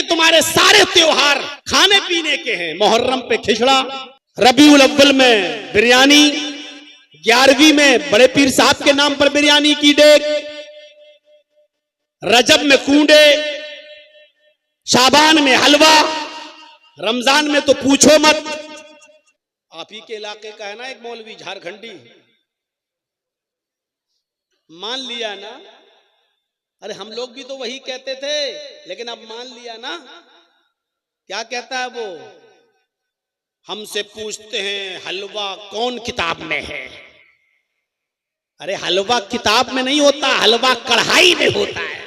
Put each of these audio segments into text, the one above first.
तुम्हारे सारे त्योहार खाने पीने के हैं। मुहर्रम पे खिचड़ा, रबीउल अव्वल में बिरयानी, 11वीं में बड़े पीर साहब के नाम पर बिरयानी की डेग, रजब में कूंडे, शाबान में हलवा, रमजान में तो पूछो मत। आप ही के इलाके का है ना एक मौलवी झारखंडी, मान लिया ना। अरे हम लोग भी तो वही कहते थे, लेकिन अब मान लिया ना। क्या कहता है वो? हमसे पूछते हैं हलवा कौन किताब में है। अरे हलवा किताब में नहीं होता, हलवा कढ़ाई में होता है।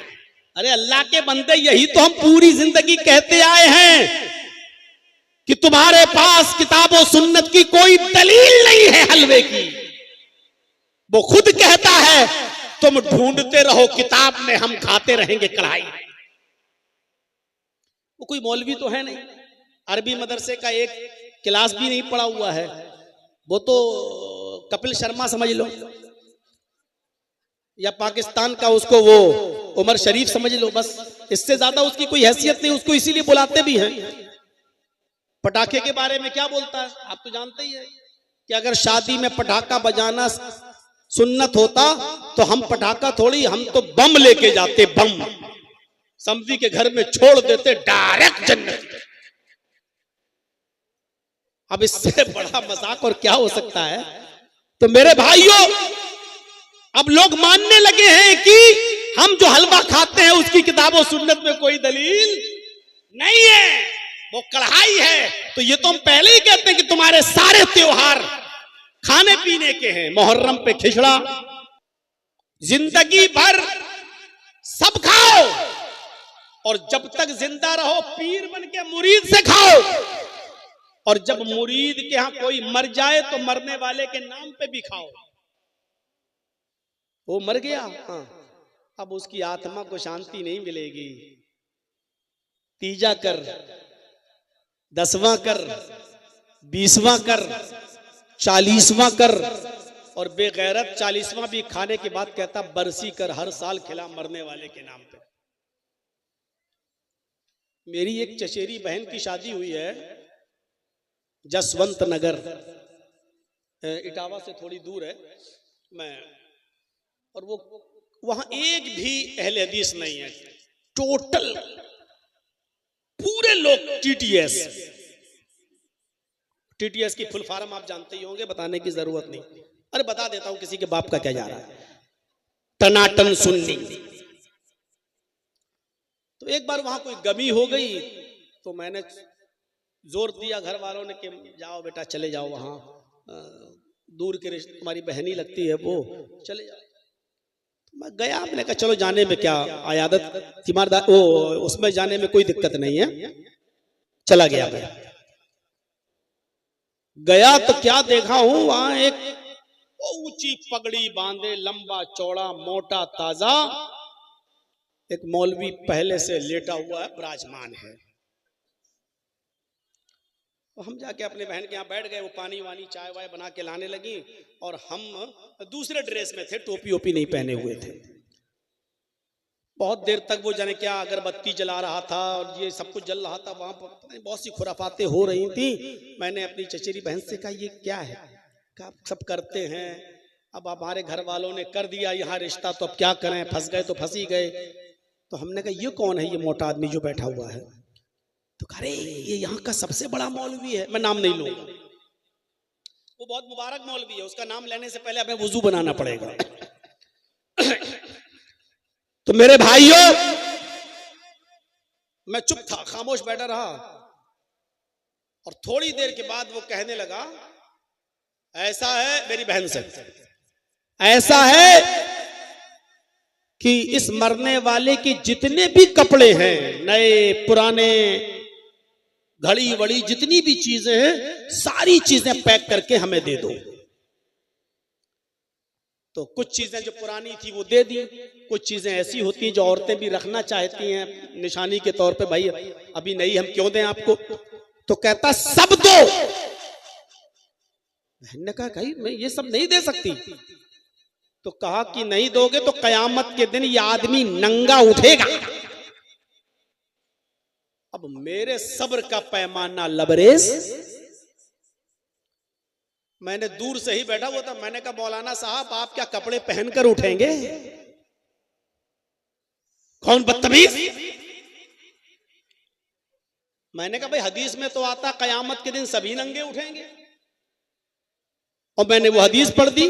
अरे अल्लाह के बंदे, यही तो हम पूरी जिंदगी कहते आए हैं कि तुम्हारे पास किताब और सुन्नत की कोई दलील नहीं है हलवे की। वो खुद कहता है तुम ढूंढते रहो किताब में, हम खाते रहेंगे कढ़ाई। वो कोई मौलवी तो है नहीं, अरबी मदरसे का एक क्लास भी नहीं पढ़ा हुआ है। वो तो कपिल शर्मा समझ लो, या पाकिस्तान का उसको वो उमर शरीफ समझ लो, बस इससे ज्यादा उसकी कोई हैसियत नहीं। उसको इसीलिए बुलाते भी हैं। पटाखे के बारे में क्या बोलता है आप तो जानते ही है कि अगर शादी में पटाखा बजाना सुन्नत होता तो हम पटाखा थोड़ी, हम तो बम लेके जाते, बम समझी के घर में छोड़ देते, डायरेक्ट जन्नत। अब इससे बड़ा मजाक और क्या हो सकता है? तो मेरे भाइयों, अब लोग मानने लगे हैं कि हम जो हलवा खाते हैं उसकी किताबों सुन्नत में कोई दलील नहीं है, वो कढ़ाई है। तो ये तो हम पहले ही कहते हैं कि तुम्हारे सारे त्योहार खाने पीने के हैं। मुहर्रम पे खिचड़ा, जिंदगी भर सब खाओ, और जब तक जिंदा रहो पीर बन के मुरीद से खाओ, और जब मुरीद के यहां कोई मर जाए तो मरने वाले के नाम पे भी खाओ। वो मर गया, हाँ, अब उसकी आत्मा को शांति नहीं मिलेगी। तीजा कर, 10वां कर, 20वां कर, 40वां कर, और बेगैरत 40वां भी खाने के बाद कहता बरसी कर, हर साल खिला मरने वाले के नाम पे। मेरी एक चचेरी बहन की शादी हुई है जसवंत नगर, इटावा से थोड़ी दूर है मैं, और वो वहां एक भी अहले हदीस नहीं है। टोटल पूरे लोग टीटीएस। टीटीएस की फुल फॉर्म आप जानते ही होंगे, बताने की जरूरत नहीं। अरे बता देता हूं, किसी के बाप का क्या जा रहा है। टनाटन सुन्नी। तो एक बार वहां कोई गमी हो गई तो मैंने जोर दिया घर वालों ने कि जाओ बेटा चले जाओ, वहां दूर के रिश्ते, तुम्हारी बहनी लगती है वो, चले जाओ। तो मैं गया, मैंने कहा चलो जाने में क्या, आयादत तीमारदार वो उसमें जाने में कोई दिक्कत नहीं है। चला गया मैं, गया तो क्या देखा हूं, वहां एक ऊंची पगड़ी बांधे, लंबा चौड़ा मोटा ताजा एक मौलवी पहले से लेटा हुआ है, विराजमान है। तो हम जाके अपने बहन के यहाँ बैठ गए। वो पानी वानी चाय वाय बना के लाने लगी, और हम दूसरे ड्रेस में थे, टोपी ओपी नहीं पहने हुए थे। बहुत देर तक वो जाने क्या अगरबत्ती जला रहा था और ये सब कुछ जल रहा था। वहां पर बहुत सी खुराफातें हो रही थी। मैंने अपनी चचेरी बहन से कहा ये क्या है? कहा सब करते हैं, अब हमारे घर वालों ने कर दिया यहाँ रिश्ता, तो अब क्या करें, फंस गए तो फंस ही गए। तो हमने कहा ये कौन है ये मोटा आदमी जो बैठा हुआ है? तो अरे ये यहाँ का सबसे बड़ा मौलवी है, मैं नाम नहीं लूंगा। वो बहुत मुबारक मौलवी है, उसका नाम लेने से पहले हमें वुजू बनाना पड़ेगा। तो मेरे भाइयों, मैं चुप था, खामोश बैठा रहा, और थोड़ी देर के बाद वो कहने लगा ऐसा है, मेरी बहन से, ऐसा है कि इस मरने वाले के जितने भी कपड़े हैं, नए पुराने, घड़ी वड़ी जितनी भी चीजें हैं, सारी चीजें पैक करके हमें दे दो। तो कुछ चीजें जो पुरानी थी वो दे दी, कुछ चीजें ऐसी होती हैं जो औरतें भी रखना चाहती हैं निशानी के तौर पे, भाई अभी नहीं हम क्यों दें आपको। तो कहता सब दो। बहन ने कहा भाई मैं ये सब नहीं दे सकती। तो कहा कि नहीं दोगे तो कयामत के दिन ये आदमी नंगा उठेगा। अब मेरे सब्र का पैमाना लबरेज। मैंने दूर से ही बैठा हुआ था, मैंने कहा मौलाना साहब आप क्या कपड़े पहनकर उठेंगे? कौन बदतमीज। मैंने कहा भाई हदीस में तो आता कयामत के दिन सभी नंगे उठेंगे, और मैंने वो हदीस पढ़ दी।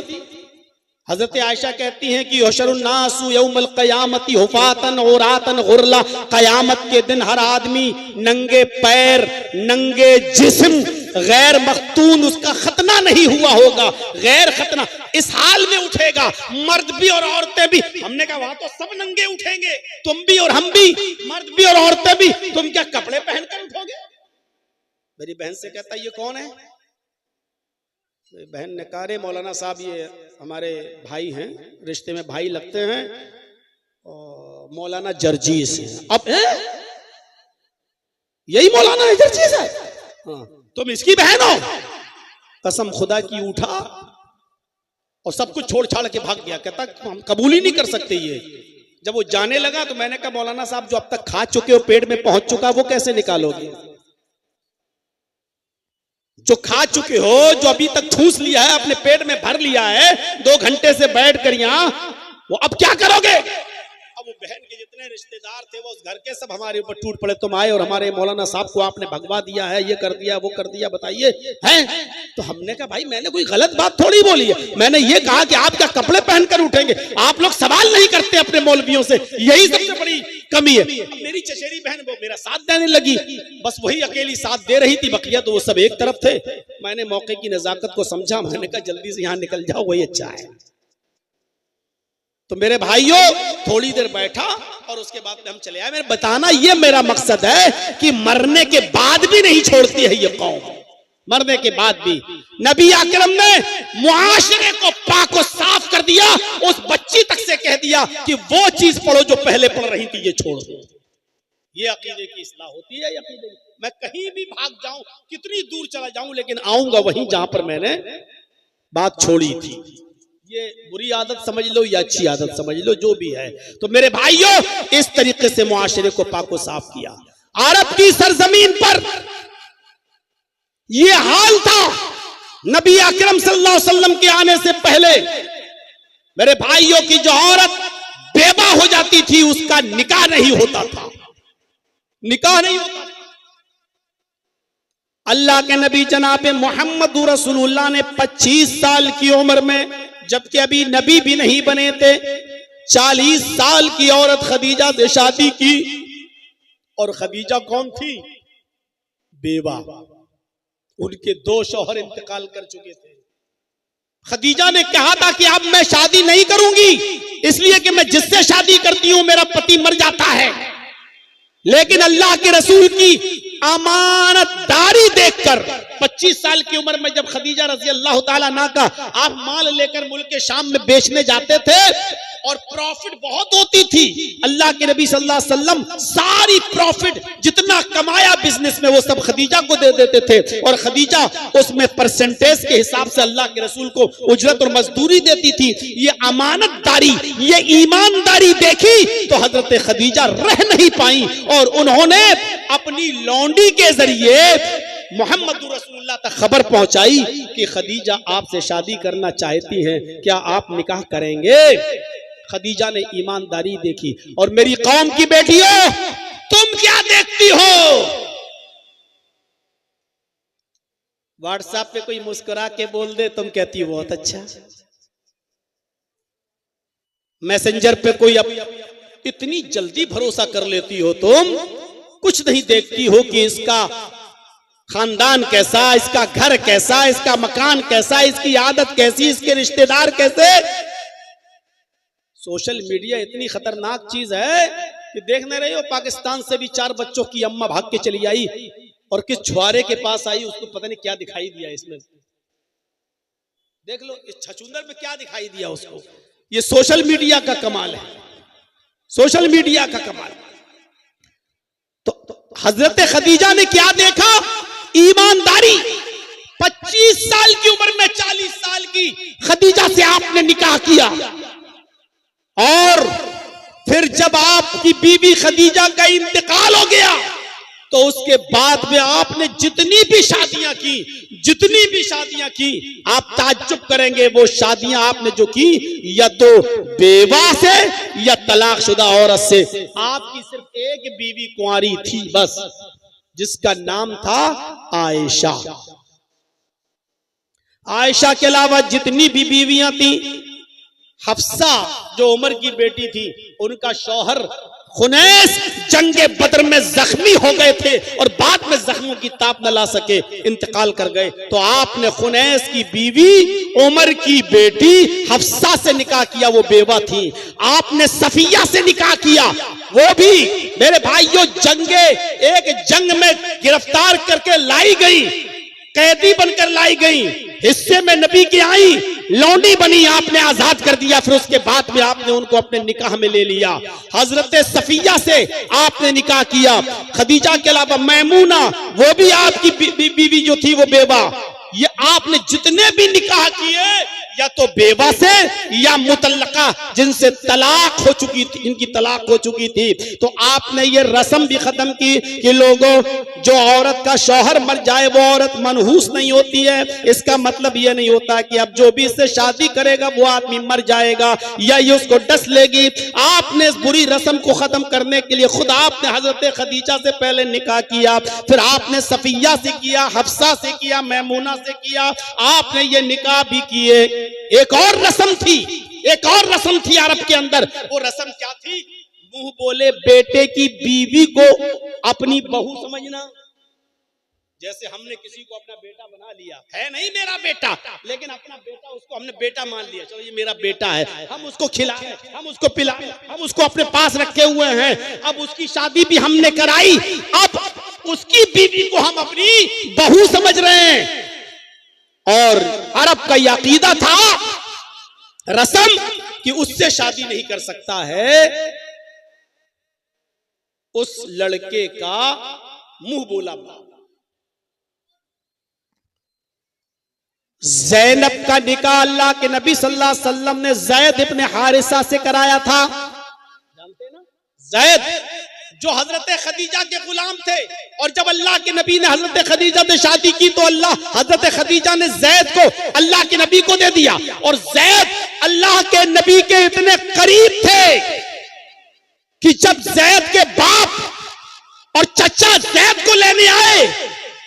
हजरत आयशा कहती हैं कि हशरुन्नासु यौमल क़यामती हुफातन औरातन गुरला, कयामत के दिन हर आदमी नंगे पैर नंगे जिस्म, गैर मख्तून, उसका खतना नहीं हुआ होगा, गैर खतना, इस हाल में उठेगा, मर्द भी और औरतें भी। हमने कहा वहां तो सब नंगे उठेंगे, तुम भी और हम भी, मर्द भी और औरतें भी, तुम क्या कपड़े पहनकर उठोगे? मेरी बहन से कहता ये कौन है? बहन ने कहा रे मौलाना साहब ये हमारे भाई हैं, रिश्ते में भाई लगते हैं, और मौलाना जर्जीस हैं। अब यही मौलाना है जर्जीस है? हाँ, तुम इसकी बहन हो? कसम खुदा की उठा और सब कुछ छोड़ छाड़ के भाग गया। कहता हम कबूल ही नहीं कर सकते ये। जब वो जाने लगा तो मैंने कहा मौलाना साहब जो अब तक खा चुके हो, पेट में पहुंच चुका, वो कैसे निकालोगे? जो खा चुके हो, जो अभी तक ठूस लिया है, अपने पेट में भर लिया है, 2 घंटे से बैठ कर यहां, वो अब क्या करोगे? अब वो बहन के जितने रिश्तेदार थे वो उस घर के सब हमारे ऊपर टूट पड़े। तुम आए और हमारे मौलाना साहब को आपने भगवा दिया है, ये कर दिया वो कर दिया, बताइए हैं? तो हमने कहा भाई मैंने कोई गलत बात थोड़ी बोली है, मैंने ये कहा कि आप क्या कपड़े पहनकर उठेंगे? आप लोग सवाल नहीं करते अपने मौलवियों से, यही सबसे बड़ी कमी है। मेरी चचेरी बहन वो मेरा साथ देने लगी, बस वही अकेली साथ दे रही थी, बकिया तो वो सब एक तरफ थे। मैंने मौके की नजाकत को समझा, मैंने कहा जल्दी से यहां निकल जाओ, वही अच्छा है। तो मेरे भाइयों थोड़ी देर बैठा और उसके बाद में हम चले आए। मेरे बताना ये मेरा मकसद है कि मरने के बाद भी नहीं छोड़ती है ये कौम, मरने के बाद भी। नबी अकरम ने मुआशरे को पाक और साफ कर दिया, उस बच्ची तक से कह दिया कि वो चीज पढ़ो जो पहले पढ़ रही थी, ये छोड़ दो। ये अकीदे की इस्लाह होती है। मैं कहीं भी भाग जाऊं, कितनी दूर चला जाऊं, लेकिन आऊंगा वहीं जहां पर मैंने बात छोड़ी थी। ये बुरी आदत समझ लो या अच्छी आदत समझ लो, जो भी है। तो मेरे भाइयों इस तरीके से मुआशरे को पाक और साफ किया। अरब की सरजमीन पर ये हाल था नबी अकरम सल्लल्लाहु अलैहि वसल्लम के आने से पहले। मेरे भाइयों की जो औरत बेवा हो जाती थी उसका निकाह नहीं होता था, निकाह नहीं होता। अल्लाह के नबी जनाब मोहम्मद रसूलुल्लाह ने 25 साल की उम्र में, जबकि अभी नबी भी नहीं बने थे, 40 साल की औरत खदीजा से शादी की। और खदीजा कौन थी? बेवा। उनके 2 शौहर इंतकाल कर चुके थे। खदीजा ने कहा था कि अब मैं शादी नहीं करूंगी, इसलिए कि मैं जिससे शादी करती हूं मेरा पति मर जाता है। लेकिन अल्लाह के रसूल की अमानतदारी देखकर 25 साल की उम्र में जब खदीजा रजी अल्लाह ताला अन्हा का आप माल लेकर मुल्क के शाम में बेचने जाते थे और प्रॉफिट बहुत होती थी, अल्लाह के नबी सल्लल्लाहु अलैहि वसल्लम सारी प्रॉफिट जितना कमाया बिजनेस में वो सब खदीजा को दे देते थे, और खदीजा उसमें परसेंटेज के हिसाब से अल्लाह के रसूल को उजरत और मजदूरी देती थी। ये अमानतदारी, ये ईमानदारी देखी तो हजरत खदीजा रह नहीं पाई और उन्होंने अपनी लौंडी के जरिए मोहम्मद रसूलुल्लाह तक खबर पहुंचाई कि खदीजा आपसे शादी करना चाहती हैं, क्या आप निकाह करेंगे? खदीजा ने ईमानदारी देखी। और मेरी कौम की बेटियों तुम क्या देखती हो? व्हाट्सएप पे कोई मुस्कुरा के बोल दे तुम कहती हो बहुत अच्छा, मैसेंजर पे कोई इतनी जल्दी भरोसा कर लेती हो तुम, कुछ नहीं देखती हो कि इसका खानदान कैसा, इसका घर कैसा, इसका मकान कैसा, इसकी आदत कैसी, इसके रिश्तेदार कैसे। सोशल मीडिया इतनी खतरनाक चीज है कि देख नहीं रही हो, पाकिस्तान से भी 4 बच्चों की अम्मा भाग के चली आई और किस छुआरे के पास आई, उसको पता नहीं क्या दिखाई दिया इसमें। देख लो इस छछूंदर में क्या दिखाई दिया उसको। ये सोशल मीडिया का कमाल है, सोशल मीडिया का कमाल। तो हजरत खदीजा ने क्या देखा? ईमानदारी। 25 साल की उम्र में 40 साल की खदीजा से आपने निकाह किया, और फिर जब आपकी बीवी खदीजा का इंतकाल हो गया तो उसके बाद में आपने जितनी भी शादियां की आप ताज्जुब करेंगे, वो शादियां आपने जो की या तो बेवा से या तलाकशुदा औरत से। आपकी सिर्फ एक बीवी कुंवारी थी बस, जिसका नाम था आयशा। आयशा के अलावा जितनी भी बीवियां थी, हफ्सा जो उमर की बेटी थी, उनका शौहर खुनैस जंगे बदर में जख्मी हो गए थे और बाद में जख्मों की ताप न ला सके, इंतकाल कर गए। तो आपने खुनैस की बीवी उमर की बेटी हफ्सा से निकाह किया, वो बेवा थी। आपने सफिया से निकाह किया, वो भी मेरे भाइयों एक जंग में गिरफ्तार करके लाई गई, कैदी बनकर लाई गई, हिस्से में नबी की आई, लौंडी बनी, आपने आजाद कर दिया। फिर उसके बाद में आपने उनको अपने निकाह में ले लिया। हजरत सफिया से आपने निकाह किया। खदीजा के अलावा मैमूना, वो भी आपकी बीवी जो थी वो बेवा। ये आपने जितने भी निकाह किए या तो बेवा से या मुतल्लका, जिनसे तलाक हो चुकी थी, इनकी तलाक हो चुकी थी। तो आपने ये रस्म भी खत्म की कि लोगों, जो औरत का शौहर मर जाए वो औरत मनहूस नहीं होती है। इसका मतलब ये नहीं होता कि अब जो भी इससे शादी करेगा वो आदमी मर जाएगा या ये उसको डस लेगी। आपने इस बुरी रस्म को खत्म करने के लिए खुद आपने हजरत खदीजा से पहले निकाह किया, फिर आपने सफिया से किया, हफ्सा से किया, मैमूना से किया, आपने ये निकाह भी किए। एक और रस्म थी अरब के अंदर। वो रस्म क्या थी? मुंह बोले बेटे की बीवी को अपनी बहू समझना। जैसे हमने किसी को अपना बेटा बना लिया, है नहीं मेरा बेटा, लेकिन अपना बेटा उसको हमने बेटा मान लिया, चलो ये मेरा बेटा है, हम उसको खिलाए, हम उसको पिलाए, हम उसको अपने पास रखे हुए हैं। अब उसकी शादी भी हमने कराई, अब उसकी बीवी को हम अपनी बहू समझ रहे हैं। और अरब का यह अकीदा था, रस्म, कि उससे शादी नहीं कर सकता है उस लड़के का मुंह बोला बाप। ज़ैनब का निकाह अल्लाह के नबी सल्लल्लाहु अलैहि वसल्लम ने ज़ैद इब्ने हारिसा से कराया था। जानते हैं ना, ज़ैद जो हजरत खदीजा के गुलाम थे, और जब अल्लाह के नबी ने हजरत खदीजा से शादी की तो हजरत खदीजा ने ज़ैद को अल्लाह के नबी को दे दिया। और ज़ैद अल्लाह के नबी के इतने करीब थे कि जब ज़ैद के बाप और चचा ज़ैद को लेने आए,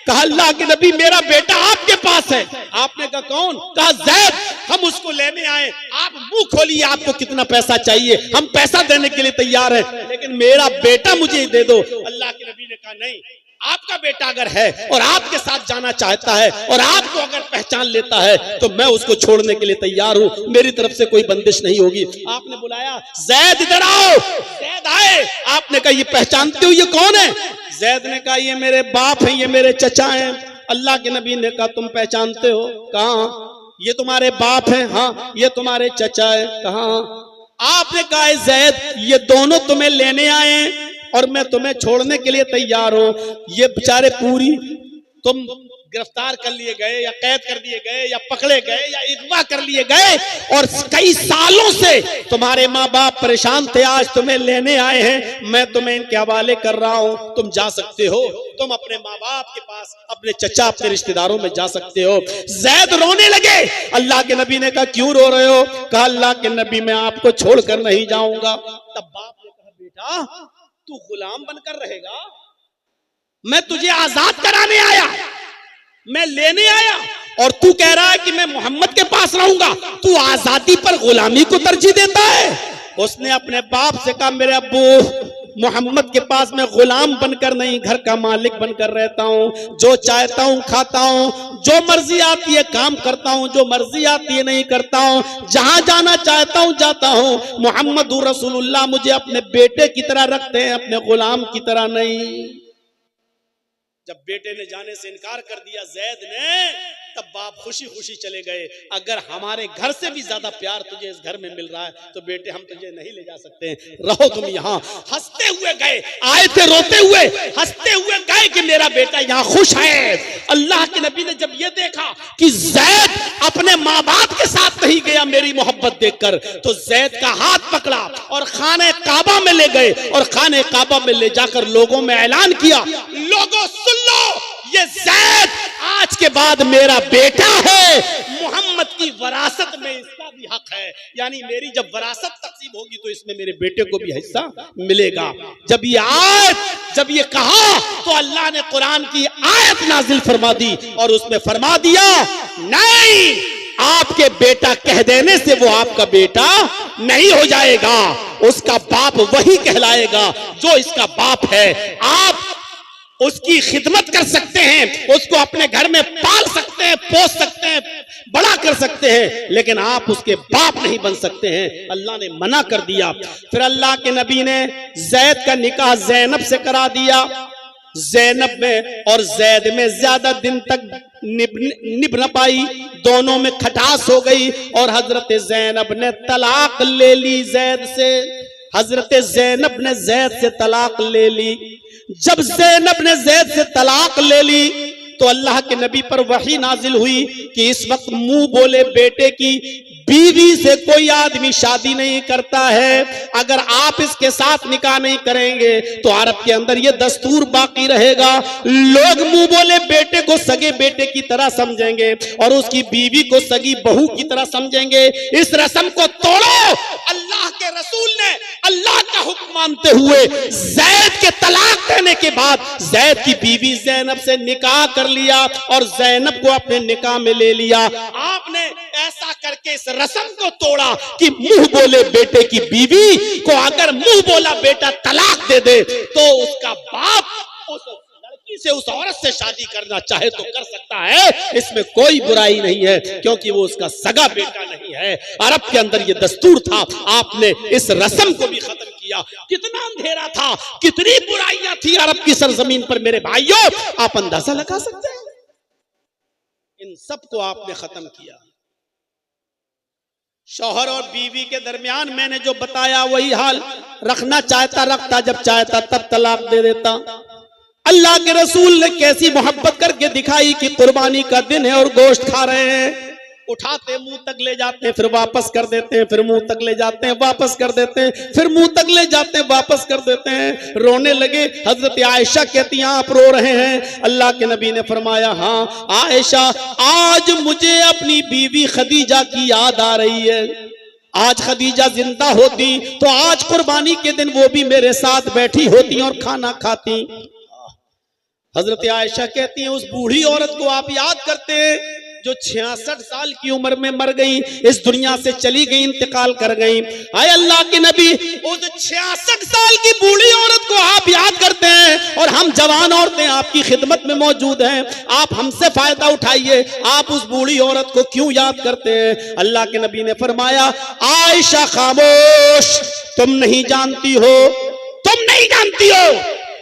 कहा अल्लाह के नबी मेरा बेटा आपके पास है। आपने कहा कौन? कहा ज़ैद, हम उसको लेने आए, आप मुंह खोलिए, आपको कितना पैसा चाहिए, हम पैसा देने के लिए तैयार हैं, लेकिन मेरा बेटा मुझे दे दो। अल्लाह के नबी ने कहा नहीं, आपका बेटा अगर है और आपके साथ जाना चाहता है और आपको अगर पहचान लेता है तो मैं उसको छोड़ने के लिए तैयार हूं, मेरी तरफ से कोई बंदिश नहीं होगी। आपने बुलाया, ज़ैद इधर आओ। ज़ैद आए। आपने कहा ये पहचानते हो ये कौन है? ज़ैद ने कहा ये मेरे बाप हैं, ये मेरे चचा हैं। अल्लाह के नबी ने कहा तुम पहचानते हो? कहा ये तुम्हारे बाप हैं। हाँ। ये तुम्हारे चचा है? कहा। आपने कहा ज़ैद ये दोनों तुम्हें लेने आए और मैं तुम्हें छोड़ने के लिए तैयार हूं। ये बेचारे पूरी तुम गिरफ्तार कर लिए गए या कैद कर दिए गए या पकड़े गए या अगवा कर लिए गए और कई सालों से तुम्हारे माँ बाप परेशान थे, आज तुम्हें लेने आए हैं, मैं तुम्हें इनके हवाले कर रहा हूं, तुम जा सकते हो, तुम अपने माँ बाप के पास, अपने चचा, अपने रिश्तेदारों में जा सकते हो। ज़ैद रोने लगे। अल्लाह के नबी ने कहा क्यों रो रहे हो? कहा अल्लाह के नबी मैं आपको छोड़कर नहीं जाऊंगा। तब बाप ने कहा बेटा तू गुलाम बनकर रहेगा, मैं तुझे आजाद कराने आया, मैं लेने आया, और तू कह रहा है कि मैं मोहम्मद के पास रहूंगा, तू आजादी पर गुलामी को तरजीह देता है। उसने अपने बाप से कहा मेरे अब्बू मोहम्मद के पास मैं गुलाम बनकर नहीं, घर का मालिक बनकर रहता हूँ, जो चाहता हूँ खाता हूँ, जो मर्जी आती है काम करता हूँ, जो मर्जी आती है नहीं करता हूँ, जहां जाना चाहता हूँ जाता हूँ। मोहम्मद रसूलुल्लाह मुझे अपने बेटे की तरह रखते हैं, अपने गुलाम की तरह नहीं। जब बेटे ने जाने से इनकार कर दिया ज़ैद ने, तब बाप खुशी खुशी चले गए। अगर हमारे घर से भी ज्यादा प्यार तुझे इस घर में मिल रहा है तो बेटे हम तुझे नहीं ले जा सकते, रहो तुम यहाँ। हंसते हुए गए, आए थे रोते हुए, हंसते हुए गए, है कि मेरा बेटा यहाँ खुश है। अल्लाह के नबी ने जब ये देखा कि जैद अपने माँ बाप के साथ नहीं गया मेरी मोहब्बत देखकर, तो जैद का हाथ पकड़ा और खाने काबा में ले गए और खाने काबा में ले जाकर लोगों में ऐलान किया, लोगों सुन लो, ये जैद आज के बाद मेरा बेटा है, मोहम्मद की वरासत में इसका भी हक है, यानी मेरी जब वरासत तकसीम होगी तो इसमें मेरे बेटे को भी हिस्सा मिलेगा। जब ये कहा तो अल्लाह ने कुरान की आयत नाजिल फरमा दी और उसमें फरमा दिया, नहीं, आपके बेटा कह देने से वो आपका बेटा नहीं हो जाएगा, उसका बाप वही कहलाएगा जो इसका बाप है। आप उसकी खिदमत कर सकते हैं, उसको अपने घर में पाल सकते हैं, पोस सकते हैं, बड़ा कर सकते हैं, लेकिन आप उसके बाप नहीं बन सकते हैं। अल्लाह ने मना कर दिया। फिर अल्लाह के नबी ने जैद का निकाह ज़ैनब से करा दिया। ज़ैनब में और जैद में ज्यादा दिन तक निभ न पाई, दोनों में खटास हो गई और हजरत ज़ैनब ने तलाक ले ली जैद से। हजरत ज़ैनब ने जैद से तलाक ले ली। जब ज़ैनब ने जैद से तलाक ले ली तो अल्लाह के नबी पर वही नाजिल हुई कि इस वक्त मुंह बोले बेटे की बीवी से कोई आदमी शादी नहीं करता है। अगर आप इसके साथ निकाह नहीं करेंगे तो अरब के अंदर ये दस्तूर बाकी रहेगा, लोग मुंह बोले बेटे को सगे बेटे की तरह समझेंगे और उसकी बीवी को सगी बहू की तरह समझेंगे। इस रस्म को तोड़ो। अल्लाह के रसूल ने अल्लाह का हुक्म मानते हुए जैद के तलाक देने के बाद जैद की बीवी ज़ैनब से निकाह कर लिया और ज़ैनब को अपने निकाह में ले लिया। आपने ऐसा करके इस रस्म को तोड़ा कि मुंह बोले बेटे की बीवी को अगर मुंह बोला बेटा तलाक दे दे तो उसका बाप उस लड़की से, उस औरत से शादी करना चाहे तो कर सकता है, इसमें कोई बुराई नहीं है, क्योंकि वो उसका सगा बेटा नहीं है। अरब के अंदर ये दस्तूर था। आपने इस रस्म को भी खत्म किया। कितना अंधेरा था, कितनी बुराइयां थी अरब की सरजमीन पर मेरे भाइयों, आप अंदाजा लगा सकते हैं। इन सबको आपने खत्म किया। शौहर और बीवी के दरमियान मैंने जो बताया वही हाल, रखना चाहता रखता, जब चाहता तब तलाक दे देता। अल्लाह के रसूल ने कैसी मोहब्बत करके दिखाई कि कुर्बानी का दिन है और गोश्त खा रहे हैं, उठाते मुंह तक ले जाते हैं, फिर वापस कर देते हैं, फिर मुंह तक ले जाते हैं, वापस कर देते हैं, फिर मुंह तक ले जाते हैं, वापस कर देते हैं। रोने लगे। हजरत आयशा कहती हैं आप रो रहे हैं। अल्लाह के नबी ने फरमाया, हाँ आयशा, आज मुझे अपनी बीवी खदीजा की याद आ रही है। आज खदीजा जिंदा होती तो आज कुर्बानी के दिन वो भी मेरे साथ बैठी होती और खाना खाती। हजरत आयशा कहती हैं उस बूढ़ी औरत को आप याद करते हैं जो 66 साल की उम्र में मर गई, इस दुनिया से चली गई, इंतकाल कर गई। आए अल्लाह के नबी, उस 66 साल की बूढ़ी औरत को आप याद करते हैं और हम जवान औरतें आपकी खिदमत में मौजूद हैं, आप हमसे फायदा उठाइए, आप उस बूढ़ी औरत को क्यों याद करते हैं? अल्लाह के नबी ने फरमाया, आयशा खामोश, तुम नहीं जानती हो, तुम नहीं जानती हो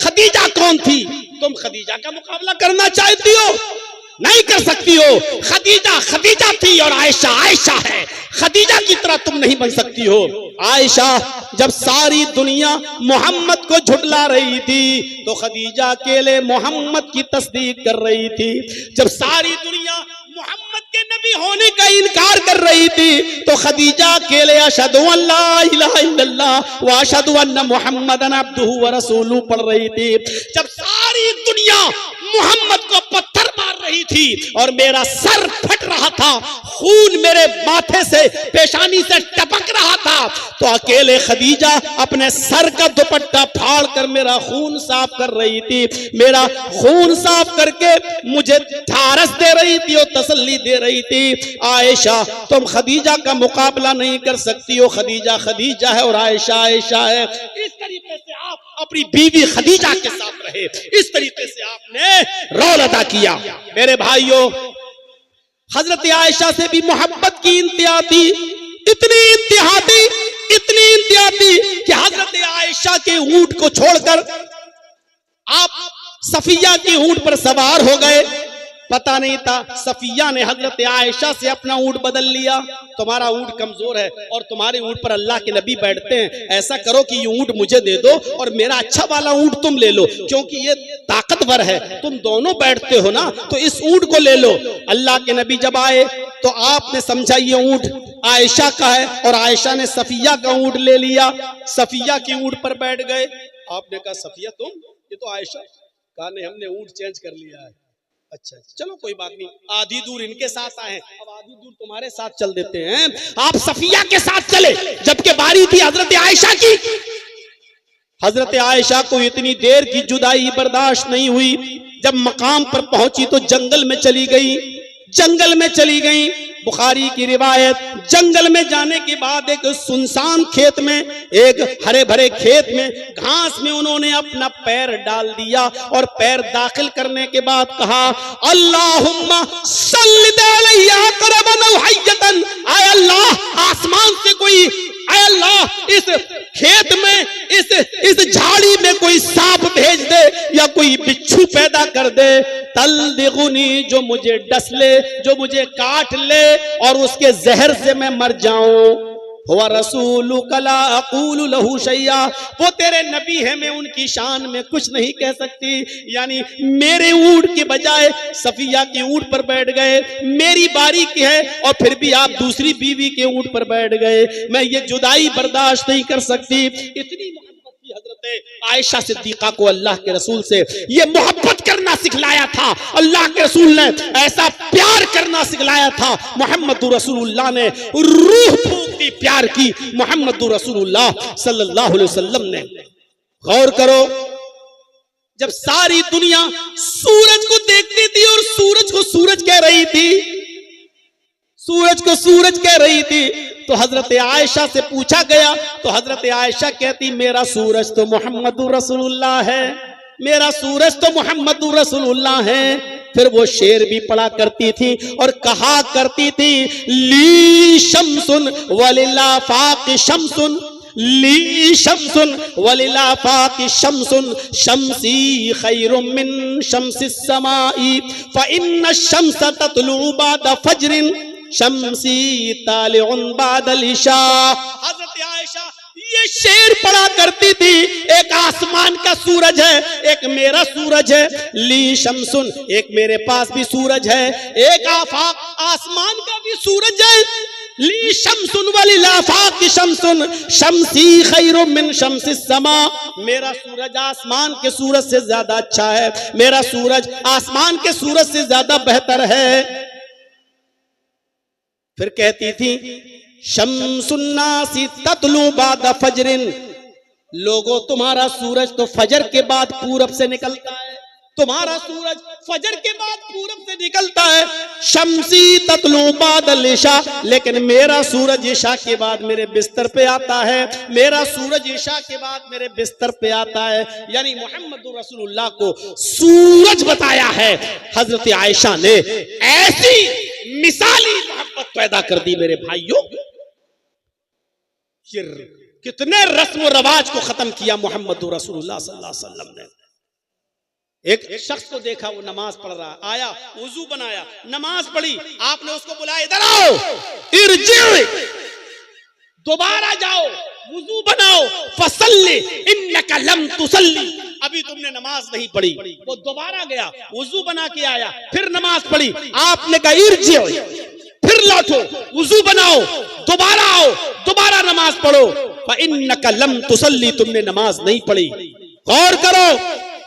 खदीजा कौन थी। तुम खदीजा का मुकाबला करना चाहती हो, नहीं कर सकती हो। खदीजा खदीजा थी और आयशा आयशा है, खदीजा की तरह तुम नहीं बन सकती हो। आयशा जब सारी दुनिया मोहम्मद को झुटला रही थी तो खदीजा अकेले मोहम्मद की तस्दीक कर रही थी। जब सारी दुनिया मोहम्मद के नबी होने का इनकार कर रही थी तो खदीजा अकेले अशहदु अल्ला इलाहा इल्लल्लाह व अशहदु अन्ना मुहम्मदन अब्दुहु व रसूलुहु पढ़ रही थी। जब सारी दुनिया मोहम्मद को पत्थर मार रही थी और मेरा सर फट रहा था, खून मेरे माथे से, पेशानी से टपक रहा था, तो अकेले खदीजा अपने सर का दुपट्टा फाड़ कर मेरा खून साफ कर रही थी। मेरा खून साफ करके मुझे ढारस दे रही थी और तसल्ली दे रही थी। आयशा, तुम खदीजा का मुकाबला नहीं कर सकती हो, खदीजा खदीजा है और आयशा आयशा है। इस तरीके से आप अपनी बीवी खदीजा के साथ रहे, इस तरीके से आपने रोल अदा किया। मेरे भाइयों, हजरत आयशा से भी मोहब्बत की इंतहा थी, इतनी इंतहा थी, इतनी इंतहा थी कि हजरत आयशा के ऊंट को छोड़कर आप सफिया की ऊंट पर सवार हो गए। पता नहीं था सफिया ने हजरत आयशा से अपना ऊंट बदल लिया। तुम्हारा ऊंट कमजोर है और तुम्हारे ऊंट पर अल्लाह के नबी बैठते हैं, ऐसा करो कि ये ऊंट मुझे दे दो और मेरा अच्छा वाला ऊंट तुम ले लो, क्योंकि ये ताकतवर है, तुम दोनों बैठते हो ना, तो इस ऊंट को ले लो। अल्लाह के नबी जब आए तो आपने समझा ये ऊंट आयशा का है और आयशा ने सफिया का ऊंट ले लिया, सफिया की ऊंट पर बैठ गए। आपने कहा सफिया तुम, ये तो आयशा। कहा नहीं, हमने ऊंट चेंज कर लिया है। अच्छा चलो कोई बात नहीं, आधी दूर इनके साथ आए, अब आधी दूर तुम्हारे साथ चल देते हैं। आप सफिया के साथ चले, जबकि बारी थी हजरत आयशा की। हजरत आयशा को इतनी देर की जुदाई बर्दाश्त नहीं हुई, जब मकाम पर पहुंची तो जंगल में चली गई, जंगल में चली गई। बुखारी की रिवायत, जंगल में जाने के बाद एक सुनसान खेत में, एक हरे भरे खेत में घास में उन्होंने अपना पैर डाल दिया और पैर दाखिल करने के बाद कहा अल्लाहुम्मा सल्लिद अलैया करबन औ हय्यतन, आय अल्लाह आसमान से कोई, आय अल्लाह इस खेत में, इस झाड़ी में कोई सांप भेज दे या कोई बिच्छू पैदा कर दे, तल्दिगुनी जो मुझे डस ले, जो मुझे काट ले और उसके जहर से मैं मर जाऊं। हुआ रसूलु कला अकूलु लहू शैया, वो तेरे नबी है, मैं उनकी शान में कुछ नहीं कह सकती। यानी मेरे ऊंट के बजाय सफिया के ऊंट पर बैठ गए, मेरी बारी की है और फिर भी आप दूसरी बीवी के ऊंट पर बैठ गए, मैं ये जुदाई बर्दाश्त नहीं कर सकती। इतनी मोहब्बत की हजरत आयशा सिद्दीका को अल्लाह के रसूल से ये मोहब्बत करना सिखलाया था, अल्लाह के रसूल ने ऐसा प्यार करना सिखलाया था। मोहम्मदुर रसूलुल्लाह ने रूह फूंक दी प्यार की, मोहम्मदुर रसूलुल्लाह सल्लल्लाहु अलैहि वसल्लम ने। गौर करो, जब सारी दुनिया सूरज को देखती थी और सूरज को सूरज कह रही थी, सूरज को सूरज कह रही थी, तो हजरत आयशा से पूछा गया तो हजरत आयशा कहती मेरा सूरज तो मोहम्मदुर रसूलुल्लाह है, मेरा सूरज तो मोहम्मदुर रसूलुल्लाह है। फिर वो शेर भी पढ़ा करती थी और कहा करती थी ली शम्सुन वलिल्ला फाक़ शम्सुन, ली शम्सुन वलिल्ला फाक़ शम्सुन, शम्सी खैरुम मिन शम्सिस समाई, फ इन्न शम्स ततलु बाद फज्रिन, शम्सी तालिउन बादल इशा। हजरत आयशा ये शेर पढ़ा करती थी, एक आसमान का सूरज है, एक मेरा सूरज है, ली शम्सुन एक मेरे पास भी सूरज है, एक आफाक आसमान का भी सूरज है, ली शम्सुन वलिल आफाक शम्सुन, शम्सी खैरुम मिन शम्सिस समा, मेरा सूरज आसमान के सूरज से ज्यादा अच्छा है, मेरा सूरज आसमान के सूरज से ज्यादा बेहतर है। फिर कहती थी शम्सुन्नासी ततलु बाद फजरिन, लोगों तुम्हारा सूरज तो फजर के बाद पूरब से निकलता है, तुम्हारा सूरज फजर के बाद पूरब से निकलता है। शम्सी ततलु बादल इशा, लेकिन मेरा सूरज इशा के बाद मेरे बिस्तर पे आता है, मेरा सूरज इशा के बाद मेरे बिस्तर पे आता है। यानी मोहम्मद रसूलुल्लाह को सूरज बताया है हजरत आयशा ने, ऐसी मिसाली मोहब्बत पैदा कर दी मेरे भाइयों। ये कितने रस्म और रवाज को खत्म किया मोहम्मद रसूलुल्लाह सल्लल्लाहु अलैहि वसल्लम ने। एक शख्स को देखा, वो नमाज पढ़ रहा, आया वुजू बनाया, नमाज पढ़ी, आपने उसको बुलाया इधर आओ, इरजी, दोबारा जाओ, वुजू बनाओ, फसल्ली इन्नका लम तुसल्ली, अभी तुमने नमाज नहीं पढ़ी। वो दोबारा गया, वुजू बना के आया, फिर नमाज पढ़ी, आपने कहा इरजी, फिर लौटो, वुजू बनाओ, दोबारा आओ, दोबारा नमाज पढ़ो, इन्नका लम तुसल्ली, तुमने नमाज नहीं पढ़ी। गौर करो,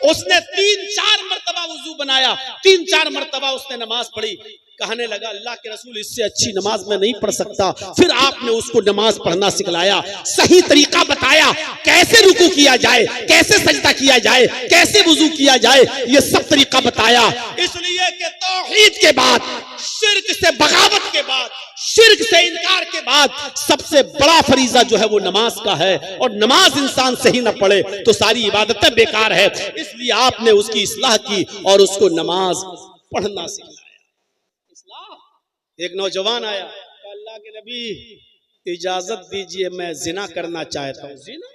उसने 3-4 मरतबा वुजू बनाया, 3-4 मरतबा उसने नमाज पढ़ी। कहने लगा अल्लाह के रसूल इससे अच्छी नमाज मैं नहीं पढ़ सकता। फिर आपने उसको नमाज पढ़ना सिखलाया, सही तरीका बताया, कैसे रुकू किया जाए, कैसे सजदा किया जाए, कैसे वुजू किया जाए, ये सब तरीका बताया। इसलिए कि तौहीद के बाद, शिर्क से बगावत के बाद, शिर्क से इनकार के बाद सबसे बड़ा फरीजा जो है वो नमाज का है, और नमाज इंसान सही न पढ़े तो सारी इबादतें बेकार है। इसलिए आपने उसकी इस्लाह की और उसको नमाज पढ़ना सिखाया। एक नौजवान आया, अल्लाह के नबी इजाजत दीजिए, मैं जिना करना चाहता हूं। जिना?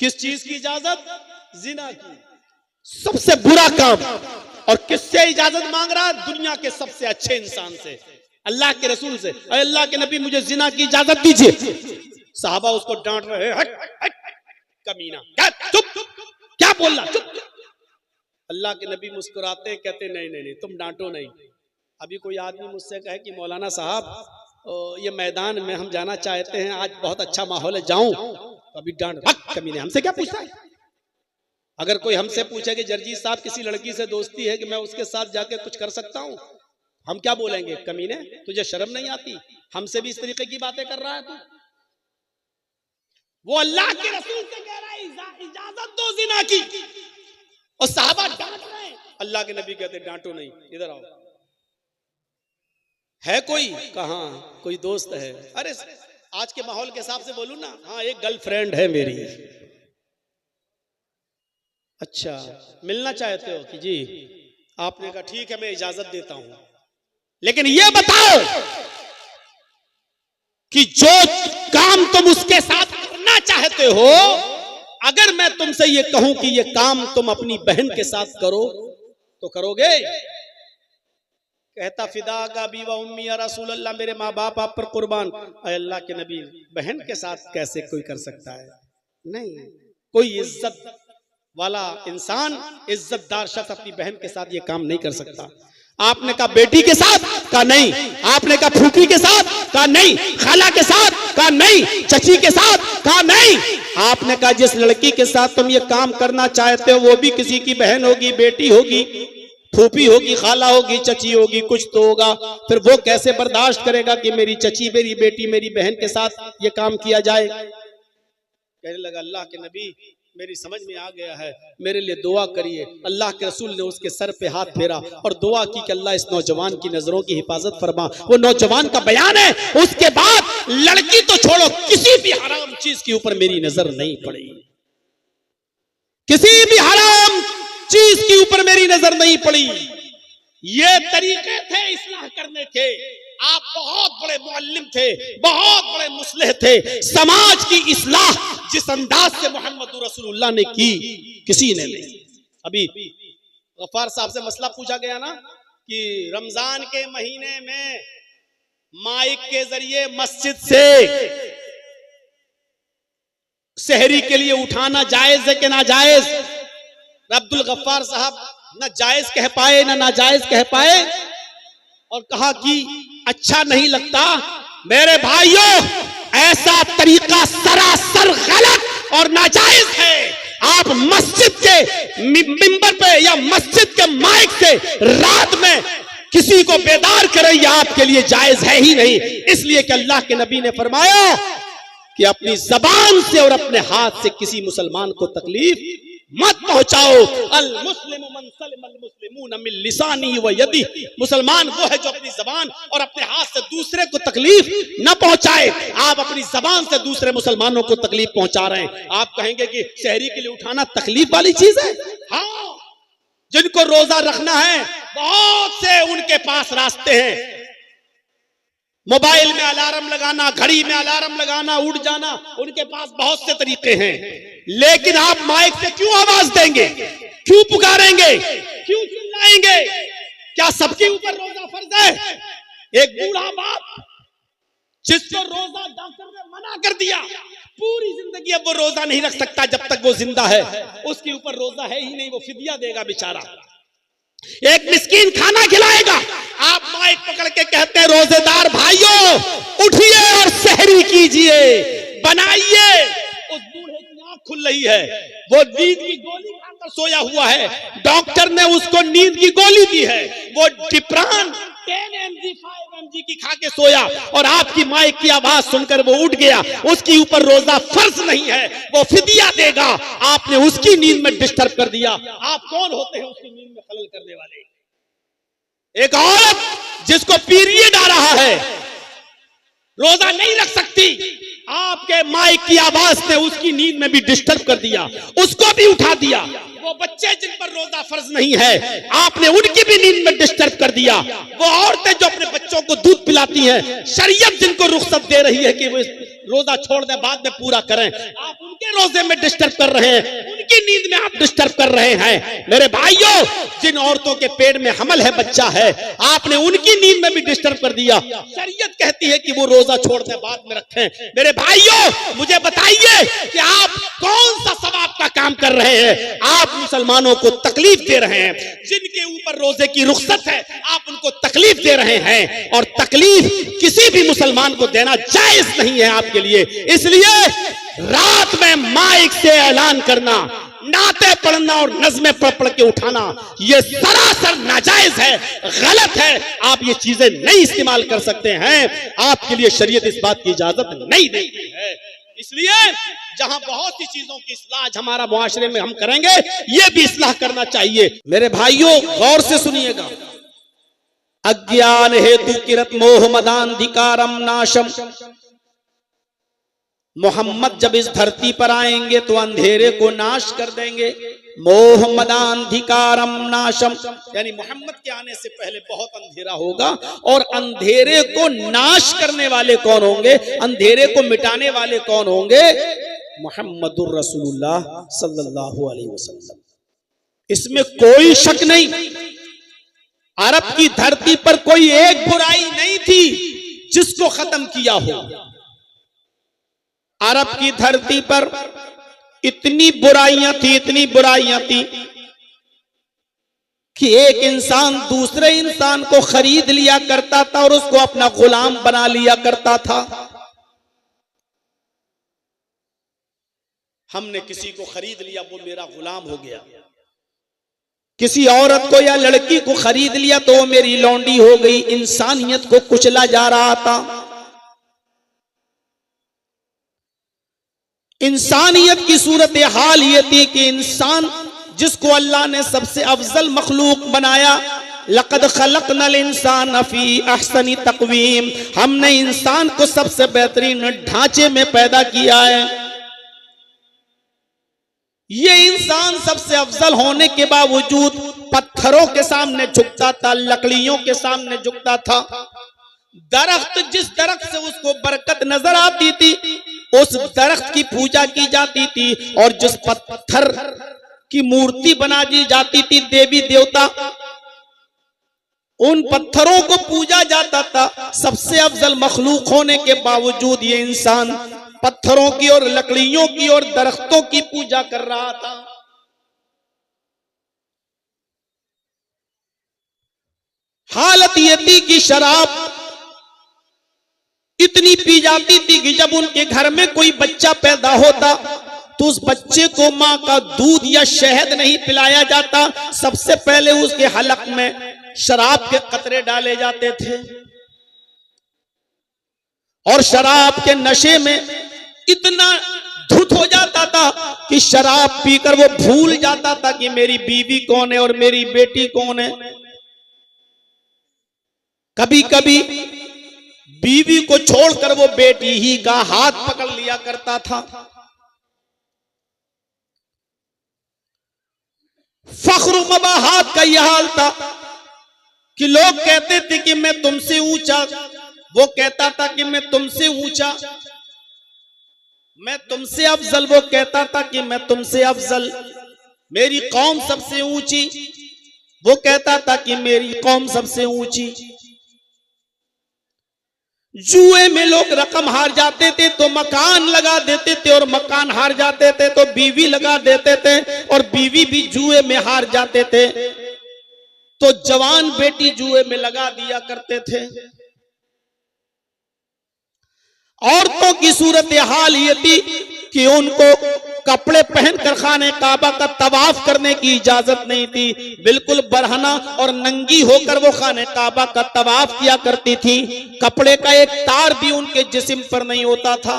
किस चीज की इजाजत? जिना की। सबसे बुरा काम और किससे इजाजत मांग रहा? दुनिया के सबसे अच्छे इंसान से, अल्लाह के रसूल से। अल्लाह के नबी मुझे जिना की इजाजत दीजिए। साहबा उसको डांट रहे, हट हट कमीना, चुप, क्या बोल रहा, चुप। अल्लाह के नबी मुस्कुराते हैं, कहते नहीं नहीं नहीं, तुम डांटो नहीं। अभी कोई आदमी मुझसे कहे कि मौलाना साहब ये मैदान में हम जाना चाहते हैं, आज बहुत अच्छा माहौल है, जाऊं? तो अभी डांट, कमीने हमसे क्या पूछता है? अगर कोई हमसे पूछे कि जर्जी साहब किसी लड़की से दोस्ती है कि मैं उसके साथ जाके कुछ कर सकता हूं, हम क्या बोलेंगे? कमीने तुझे शर्म नहीं आती? हमसे भी इस तरीके की बातें कर रहा है तू। वो अल्लाह के रसूल से कह रहा है इजाजत दो जिना की, और साहबा डांट रहे हैं। अल्लाह के नबी कहते डांटो नहीं, इधर आओ। है कोई? कहा कोई दोस्त है? अरे आज के माहौल के हिसाब से बोलूं ना, हाँ एक गर्लफ्रेंड है मेरी। अच्छा मिलना चाहते हो कि जी? आपने कहा ठीक है मैं इजाजत देता हूं, लेकिन ये बताओ कि जो काम तुम उसके साथ करना चाहते हो, अगर मैं तुमसे ये कहूं कि ये काम तुम अपनी बहन के साथ करो तो करोगे? कहता फिदा का बीवा उम्मी या रसूल अल्लाह, मेरे माँ बाप आप पर कुर्बान। अल्लाह के नबी बहन के साथ कैसे कोई कर सकता है? नहीं, कोई इज्जत वाला इंसान, इज्जतदार शख्स अपनी बहन के साथ ये काम नहीं कर सकता। आपने कहा बेटी के साथ? कहा नहीं। आपने कहा फूफी के साथ? कहा नहीं। खाला के साथ? कहा नहीं। चची के साथ? कहा नहीं। आपने कहा जिस लड़की के साथ तुम ये काम करना चाहते हो वो भी किसी की बहन होगी, बेटी होगी, फूफी होगी, खाला होगी, चची होगी, कुछ तो होगा। फिर वो कैसे बर्दाश्त करेगा कि मेरी चची, मेरी बेटी, मेरी बहन के साथ ये काम किया जाए? कहने लगा अल्लाह के नबी मेरी समझ में आ गया है, मेरे लिए दुआ करिए। अल्लाह के रसूल ने उसके सर पे हाथ फेरा और दुआ की कि अल्लाह इस नौजवान की नजरों की हिफाजत फरमा। वो नौजवान का बयान है, उसके बाद लड़की तो छोड़ो, किसी भी हराम चीज के ऊपर मेरी नजर नहीं पड़ी, किसी भी हराम चीज के ऊपर मेरी नजर नहीं पड़ी। ये तरीके थे इस्लाह करने के। आप बहुत बड़े मुअल्लिम थे, बहुत बड़े मुस्लिह थे। समाज की इस्लाह जिस अंदाज से मोहम्मद रसूलुल्लाह ने की, किसी ने नहीं। अभी गफ्फार साहब से मसला पूछा गया ना कि रमजान के महीने में माइक के जरिए मस्जिद से सहरी के लिए उठाना जायज है कि नाजायज? अब्दुल गफ्फार साहब ना जायज कह पाए ना नाजायज कह पाए, और कहा कि अच्छा नहीं लगता। मेरे भाइयों, ऐसा तरीका सरासर गलत और नाजायज है। आप मस्जिद के मिंबर पे या मस्जिद के माइक से रात में किसी को बेदार करें, यह आपके लिए जायज है ही नहीं। इसलिए कि अल्लाह के नबी ने फरमाया कि अपनी जबान से और अपने हाथ से किसी मुसलमान को तकलीफ मत पहुंचाओ। अल मुस्लिमु मन सलिमल मुस्लिमून मिन लिसानी व यदी, मुसलमान वो है जो अपनी जबान और अपने हाथ से दूसरे को तकलीफ न पहुंचाए। आप अपनी जबान से दूसरे मुसलमानों को तकलीफ पहुंचा रहे हैं। आप कहेंगे कि शहरी के लिए उठाना तकलीफ वाली चीज है? हाँ, जिनको रोजा रखना है बहुत से उनके पास रास्ते हैं। मोबाइल में अलार्म लगाना, घड़ी में अलार्म लगाना, उठ जाना, उनके पास बहुत से तरीके हैं। लेकिन आप माइक से क्यों आवाज देंगे, क्यों पुकारेंगे, क्यों चिल्लाएंगे? क्या सबके ऊपर रोजा फर्ज है? एक बूढ़ा बाप जिसको रोजा डॉक्टर ने मना कर दिया, पूरी जिंदगी अब वो रोजा नहीं रख सकता जब तक वो जिंदा है, उसके ऊपर रोजा है ही नहीं, वो फिदिया देगा बेचारा। एक मिस्कीन खाना खिलाएगा, आप माइक पकड़ के कहते हैं रोजेदार भाइयों उठिए और सहरी कीजिए, बनाइए। उस बूढ़े की आंख खुल रही है, वो नींद की गोली खाकर सोया हुआ है, डॉक्टर ने उसको नींद की गोली दी है, वो डिप्रान 10 mg 5 mg की खा के सोया, और आपकी माइक की आवाज सुनकर वो उठ गया। उसके ऊपर रोजा फर्ज नहीं है, वो फिदिया देगा। आपने उसकी नींद में डिस्टर्ब कर दिया। आप कौन होते हैं उसकी नींद में खलल करने वाले? एक औरत जिसको पीरियड आ रहा है रोजा नहीं रख सकती, आपके माइक की आवाज ने उसकी नींद में भी डिस्टर्ब कर दिया, उसको भी उठा दिया। वो बच्चे जिन पर रोजा फर्ज नहीं है, आपने उनकी भी नींद में डिस्टर्ब कर दिया। वो औरतें जो अपने बच्चों को दूध पिलाती हैं, शरीयत जिनको रुख्सत दे रही है कि वो रोजा छोड़ दे बाद में पूरा करें, आप उनके रोजे में डिस्टर्ब कर रहे हैं, उनकी नींद में आप डिस्टर्ब कर रहे हैं। मेरे भाइयों, जिन औरतों के पेट में हमल है, बच्चा है, आपने उनकी नींद में भी डिस्टर्ब कर दिया। शरीयत कहती है कि वो रोजा छोड़ दे, बाद में रखें। मेरे भाइयों, मुझे बताइए कि आप कौन सा सवाब का काम कर रहे हैं? आप मुसलमानों को तकलीफ दे रहे हैं। जिनके ऊपर रोजे की रुख्सत है, आप उनको तकलीफ दे रहे हैं, और तकलीफ किसी भी मुसलमान को देना जायज नहीं है आपके लिए। इसलिए रात में माइक से ऐलान करना, नाते पढ़ना और नज़्में पढ़ के उठाना, यह सरासर नाजायज है, गलत है। आप ये चीजें नहीं इस्तेमाल कर सकते हैं, आपके लिए शरीयत इस बात की इजाजत नहीं देती है। इसलिए जहां बहुत सी चीजों की इस्लाह हमारा मुआशरे में हम करेंगे, ये भी इस्लाह करना चाहिए। मेरे भाइयों, गौर से सुनिएगा। अज्ञान हेतु किरत मोह मदांधिकारम नाशम। मोहम्मद जब इस धरती पर आएंगे तो अंधेरे को नाश कर देंगे। मोह मदांधिकारम नाशम, यानी मोहम्मद के आने से पहले बहुत अंधेरा होगा, और अंधेरे को नाश करने वाले कौन होंगे? अंधेरे को मिटाने वाले कौन होंगे? मुहम्मदुर रसूलुल्लाह सल्लल्लाहु अलैहि वसल्लम। इसमें कोई शक नहीं। अरब की धरती पर कोई एक बुराई नहीं थी जिसको खत्म किया हो। अरब की धरती पर इतनी बुराइयां थी, इतनी बुराइयां थी कि एक इंसान दूसरे इंसान को खरीद लिया करता था और उसको अपना गुलाम बना लिया करता था। हमने किसी को खरीद लिया, वो मेरा गुलाम हो गया। किसी औरत को या लड़की को खरीद लिया तो वो मेरी लौंडी हो गई। इंसानियत को कुचला जा रहा था। इंसानियत की सूरत हाल ये थी कि इंसान जिसको अल्लाह ने सबसे अफजल मखलूक बनाया, लक़द खलक़नल इंसान फी अहसनी तक़वीम, हमने इंसान को सबसे बेहतरीन ढांचे में पैदा किया है। ये इंसान सबसे अफजल होने के बावजूद पत्थरों के सामने झुकता था, लकड़ियों के सामने झुकता था। दरख्त, जिस दरख्त से उसको बरकत नजर आती थी, उस दरख्त की पूजा की जाती थी, और जिस पत्थर की मूर्ति बना दी जाती थी, देवी देवता, उन पत्थरों को पूजा जाता था। सबसे अफजल मखलूक होने के बावजूद ये इंसान पत्थरों की और लकड़ियों की और दरख्तों की पूजा कर रहा था। हालत ये थी कि शराब इतनी पी जाती थी कि जब उनके घर में कोई बच्चा पैदा होता तो उस बच्चे को मां का दूध या शहद नहीं पिलाया जाता, सबसे पहले उसके हलक में शराब के कतरे डाले जाते थे। और शराब के नशे में इतना धुत हो जाता था कि शराब पीकर वो भूल जाता था कि मेरी बीवी कौन है और मेरी बेटी कौन है। कभी कभी बीवी को छोड़कर वो बेटी ही का हाथ पकड़ लिया करता था। फख्र मबाहात का यह हाल था कि लोग कहते थे कि मैं तुमसे ऊंचा, वो कहता था कि मैं तुमसे ऊंचा, मैं तुमसे अफजल, वो कहता था कि मैं तुमसे अफजल, मेरी कौम सबसे ऊंची, वो कहता था कि मेरी कौम सबसे ऊंची। जुए में लोग रकम हार जाते थे तो मकान लगा देते थे, और मकान हार जाते थे तो बीवी लगा देते थे, और बीवी भी जुए में हार जाते थे तो जवान बेटी जुए में लगा दिया करते थे। औरतों की सूरत हाल ये थी कि उनको कपड़े पहनकर खाने काबा का तवाफ करने की इजाजत नहीं थी। बिल्कुल बरहना और नंगी होकर वो खाने काबा का तवाफ किया करती थी। कपड़े का एक तार भी उनके जिस्म पर नहीं होता था।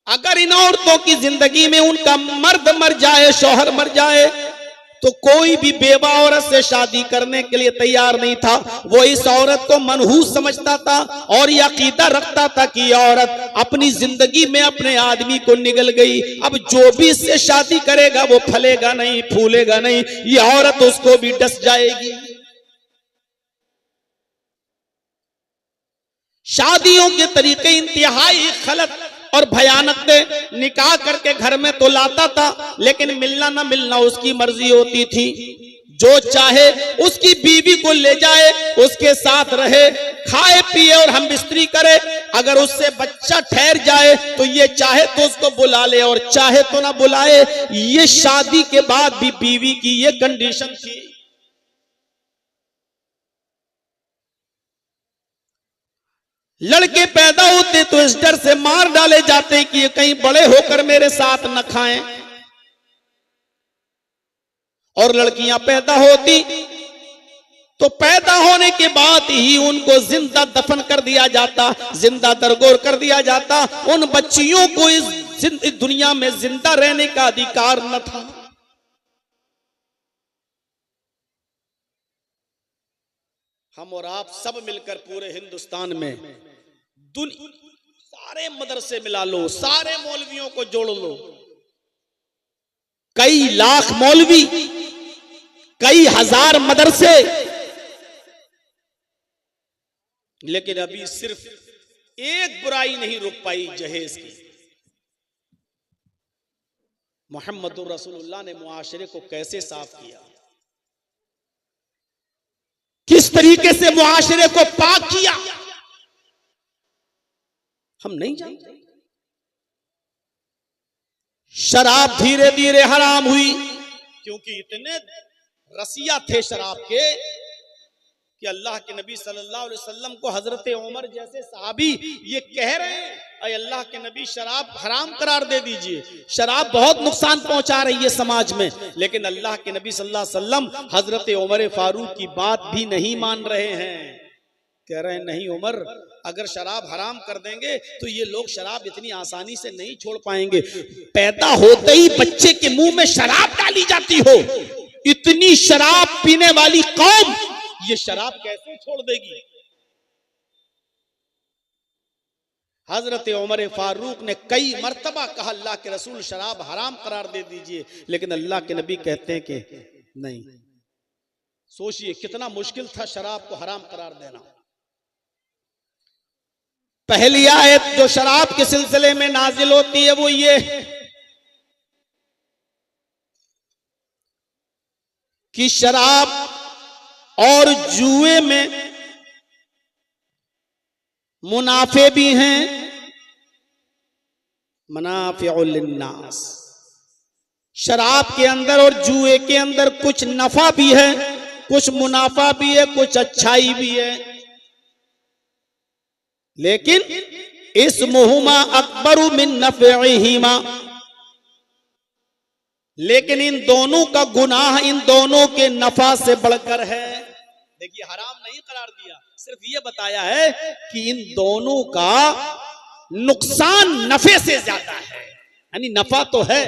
अगर इन औरतों की जिंदगी में उनका मर्द मर जाए, शौहर मर जाए, तो कोई भी बेवा औरत से शादी करने के लिए तैयार नहीं था। वो इस औरत को मनहूस समझता था और यह अकीदा रखता था कि यह औरत अपनी जिंदगी में अपने आदमी को निगल गई, अब जो भी इससे शादी करेगा वो फलेगा नहीं, फूलेगा नहीं, यह औरत उसको भी डस जाएगी। शादियों के तरीके इंतहाई गलत और भयानक थे। निकाह करके घर में तो लाता था, लेकिन मिलना ना मिलना उसकी मर्जी होती थी। जो चाहे उसकी बीवी को ले जाए, उसके साथ रहे, खाए पिए और हम बिस्तरी करे। अगर उससे बच्चा ठहर जाए तो ये चाहे तो उसको बुला ले और चाहे तो ना बुलाए। ये शादी के बाद भी बीवी की ये कंडीशन थी। लड़के पैदा होते तो इस डर से मार डाले जाते कि ये कहीं बड़े होकर मेरे साथ न खाएं, और लड़कियां पैदा होती तो पैदा होने के बाद ही उनको जिंदा दफन कर दिया जाता, जिंदा दरगोर कर दिया जाता। उन बच्चियों को इस दुनिया में जिंदा रहने का अधिकार न था। हम और आप सब मिलकर पूरे हिंदुस्तान में सारे मदरसे मिला लो, सारे मौलवियों को जोड़ लो, कई लाख मौलवी, कई हजार मदरसे, लेकिन अभी सिर्फ एक बुराई नहीं रुक पाई जहेज की। मोहम्मदुर रसूलुल्लाह ने मुआशरे को कैसे साफ किया, किस तरीके से मुआशरे को पाक किया, हम नहीं जानते। शराब धीरे धीरे हराम हुई, क्योंकि इतने रसिया थे शराब के कि अल्लाह के नबी सल्लल्लाहु अलैहि वसल्लम को हजरत उमर जैसे सहाबी ये कह रहे हैं, अरे अल्लाह के नबी शराब हराम करार दे दीजिए, शराब बहुत नुकसान पहुंचा रही है समाज में। लेकिन अल्लाह के नबी सल्लल्लाहु अलैहि वसल्लम हजरत उमर फारूक की बात भी नहीं मान रहे हैं। कह रहे हैं नहीं उमर, अगर शराब हराम कर देंगे तो ये लोग शराब इतनी आसानी से नहीं छोड़ पाएंगे। पैदा होते ही बच्चे के मुंह में शराब डाली जाती हो, इतनी शराब पीने वाली कौम ये शराब कैसे छोड़ देगी। हजरत उमर फारूक ने कई मर्तबा कहा अल्लाह के रसूल शराब हराम करार दे दीजिए, लेकिन अल्लाह के नबी कहते हैं कि नहीं। सोचिए कितना मुश्किल था शराब को हराम करार देना। पहली आयत जो शराब के सिलसिले में नाजिल होती है वो ये कि शराब और जुए में मुनाफे भी हैं, मनाफिउल लिन्नास। शराब के अंदर और जुए के अंदर कुछ नफा भी है, कुछ मुनाफा भी है, कुछ अच्छाई भी है, लेकिन इस्मुहुमा अकबरु मिन नफ़इहिमा, लेकिन इन दोनों का गुनाह इन दोनों के नफा से बढ़कर है। देखिए हराम नहीं करार दिया, सिर्फ ये बताया है कि इन दोनों का नुकसान नफे से ज्यादा है। यानी नफा तो है।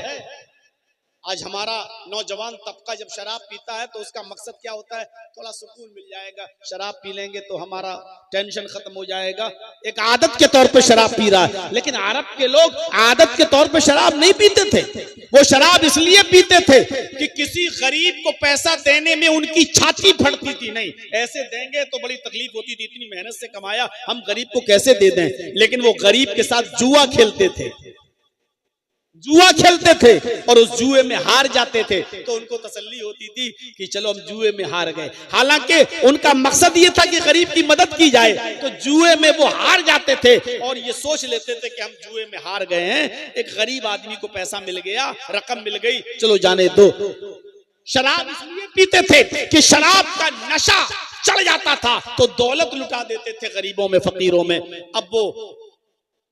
आज हमारा नौजवान तबका जब शराब पीता है तो उसका मकसद क्या होता है, थोड़ा सुकून मिल जाएगा, शराब पी लेंगे तो हमारा टेंशन खत्म हो जाएगा। एक आदत के तौर पे शराब पी रहा है। लेकिन अरब के लोग आदत के तौर पे शराब नहीं पीते थे, वो शराब इसलिए पीते थे कि किसी गरीब को पैसा देने में उनकी छाती फटती थी। नहीं, ऐसे देंगे तो बड़ी तकलीफ होती थी, इतनी मेहनत से कमाया, हम गरीब को कैसे दे दें। लेकिन वो गरीब के साथ जुआ खेलते थे, जुआ खेलते थे और उस जुए में हार जाते थे तो उनको तसल्ली होती थी कि चलो हम जुए में हार गए। हालांकि उनका मकसद ये था कि गरीब की मदद की जाए, तो जुए में वो हार जाते थे और ये सोच लेते थे कि हम जुए में हार गए हैं, एक गरीब आदमी को पैसा मिल गया, रकम मिल गई, चलो जाने दो। शराब इसलिए पीते थे कि शराब का नशा चढ़ जाता था तो दौलत लुटा देते थे गरीबों में, फकीरों में। अब वो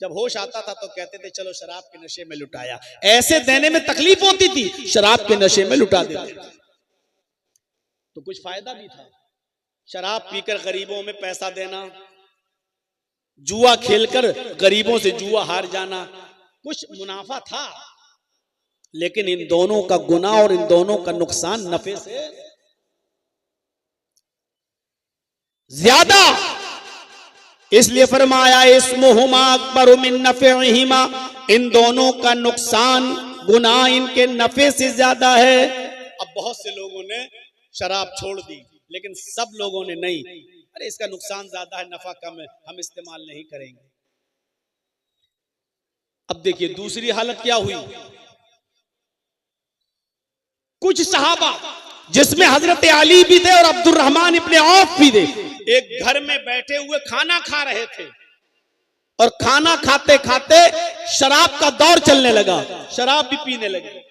जब होश आता था तो कहते थे चलो शराब के नशे में लुटाया। ऐसे देने में तकलीफ होती थी, शराब के नशे में लुटा देते थे तो कुछ फायदा भी था। शराब पीकर गरीबों में पैसा देना, जुआ खेलकर गरीबों से जुआ हार जाना, कुछ मुनाफा था, लेकिन इन दोनों का गुनाह और इन दोनों का नुकसान नफे से ज्यादा। इसलिए फरमाया इस्मुहुमा अकबरु मिन नफ़इहिमा, इन दोनों का नुकसान गुनाह इनके नफे से ज्यादा है। अब बहुत से लोगों ने शराब छोड़ दी, लेकिन सब लोगों ने नहीं। अरे इसका नुकसान ज्यादा है, नफा कम है, हम इस्तेमाल नहीं करेंगे। अब देखिए दूसरी हालत क्या हुई। कुछ सहाबा जिसमें हजरत अली भी थे और अब्दुर्रहमान इब्ने औफ भी थे, एक घर में बैठे हुए खाना खा रहे थे और खाना खाते खाते शराब का दौर चलने लगा, शराब भी पीने लगे।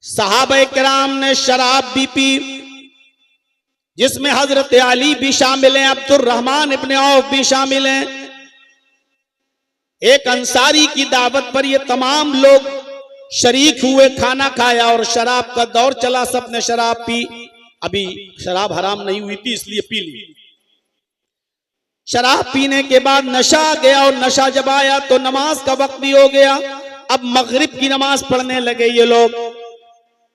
सहाबा किराम ने शराब भी पी, जिसमें हजरत अली भी शामिल हैं, अब्दुर्रहमान इब्ने औफ भी शामिल हैं। एक अंसारी की दावत पर ये तमाम लोग शरीक हुए, खाना खाया और शराब का दौर चला। सबने शराब पी। अभी शराब हराम नहीं हुई थी इसलिए पी ली। शराब पीने के बाद नशा आ गया और नशा जब आया तो नमाज का वक्त भी हो गया। अब मगरिब की नमाज पढ़ने लगे ये लोग,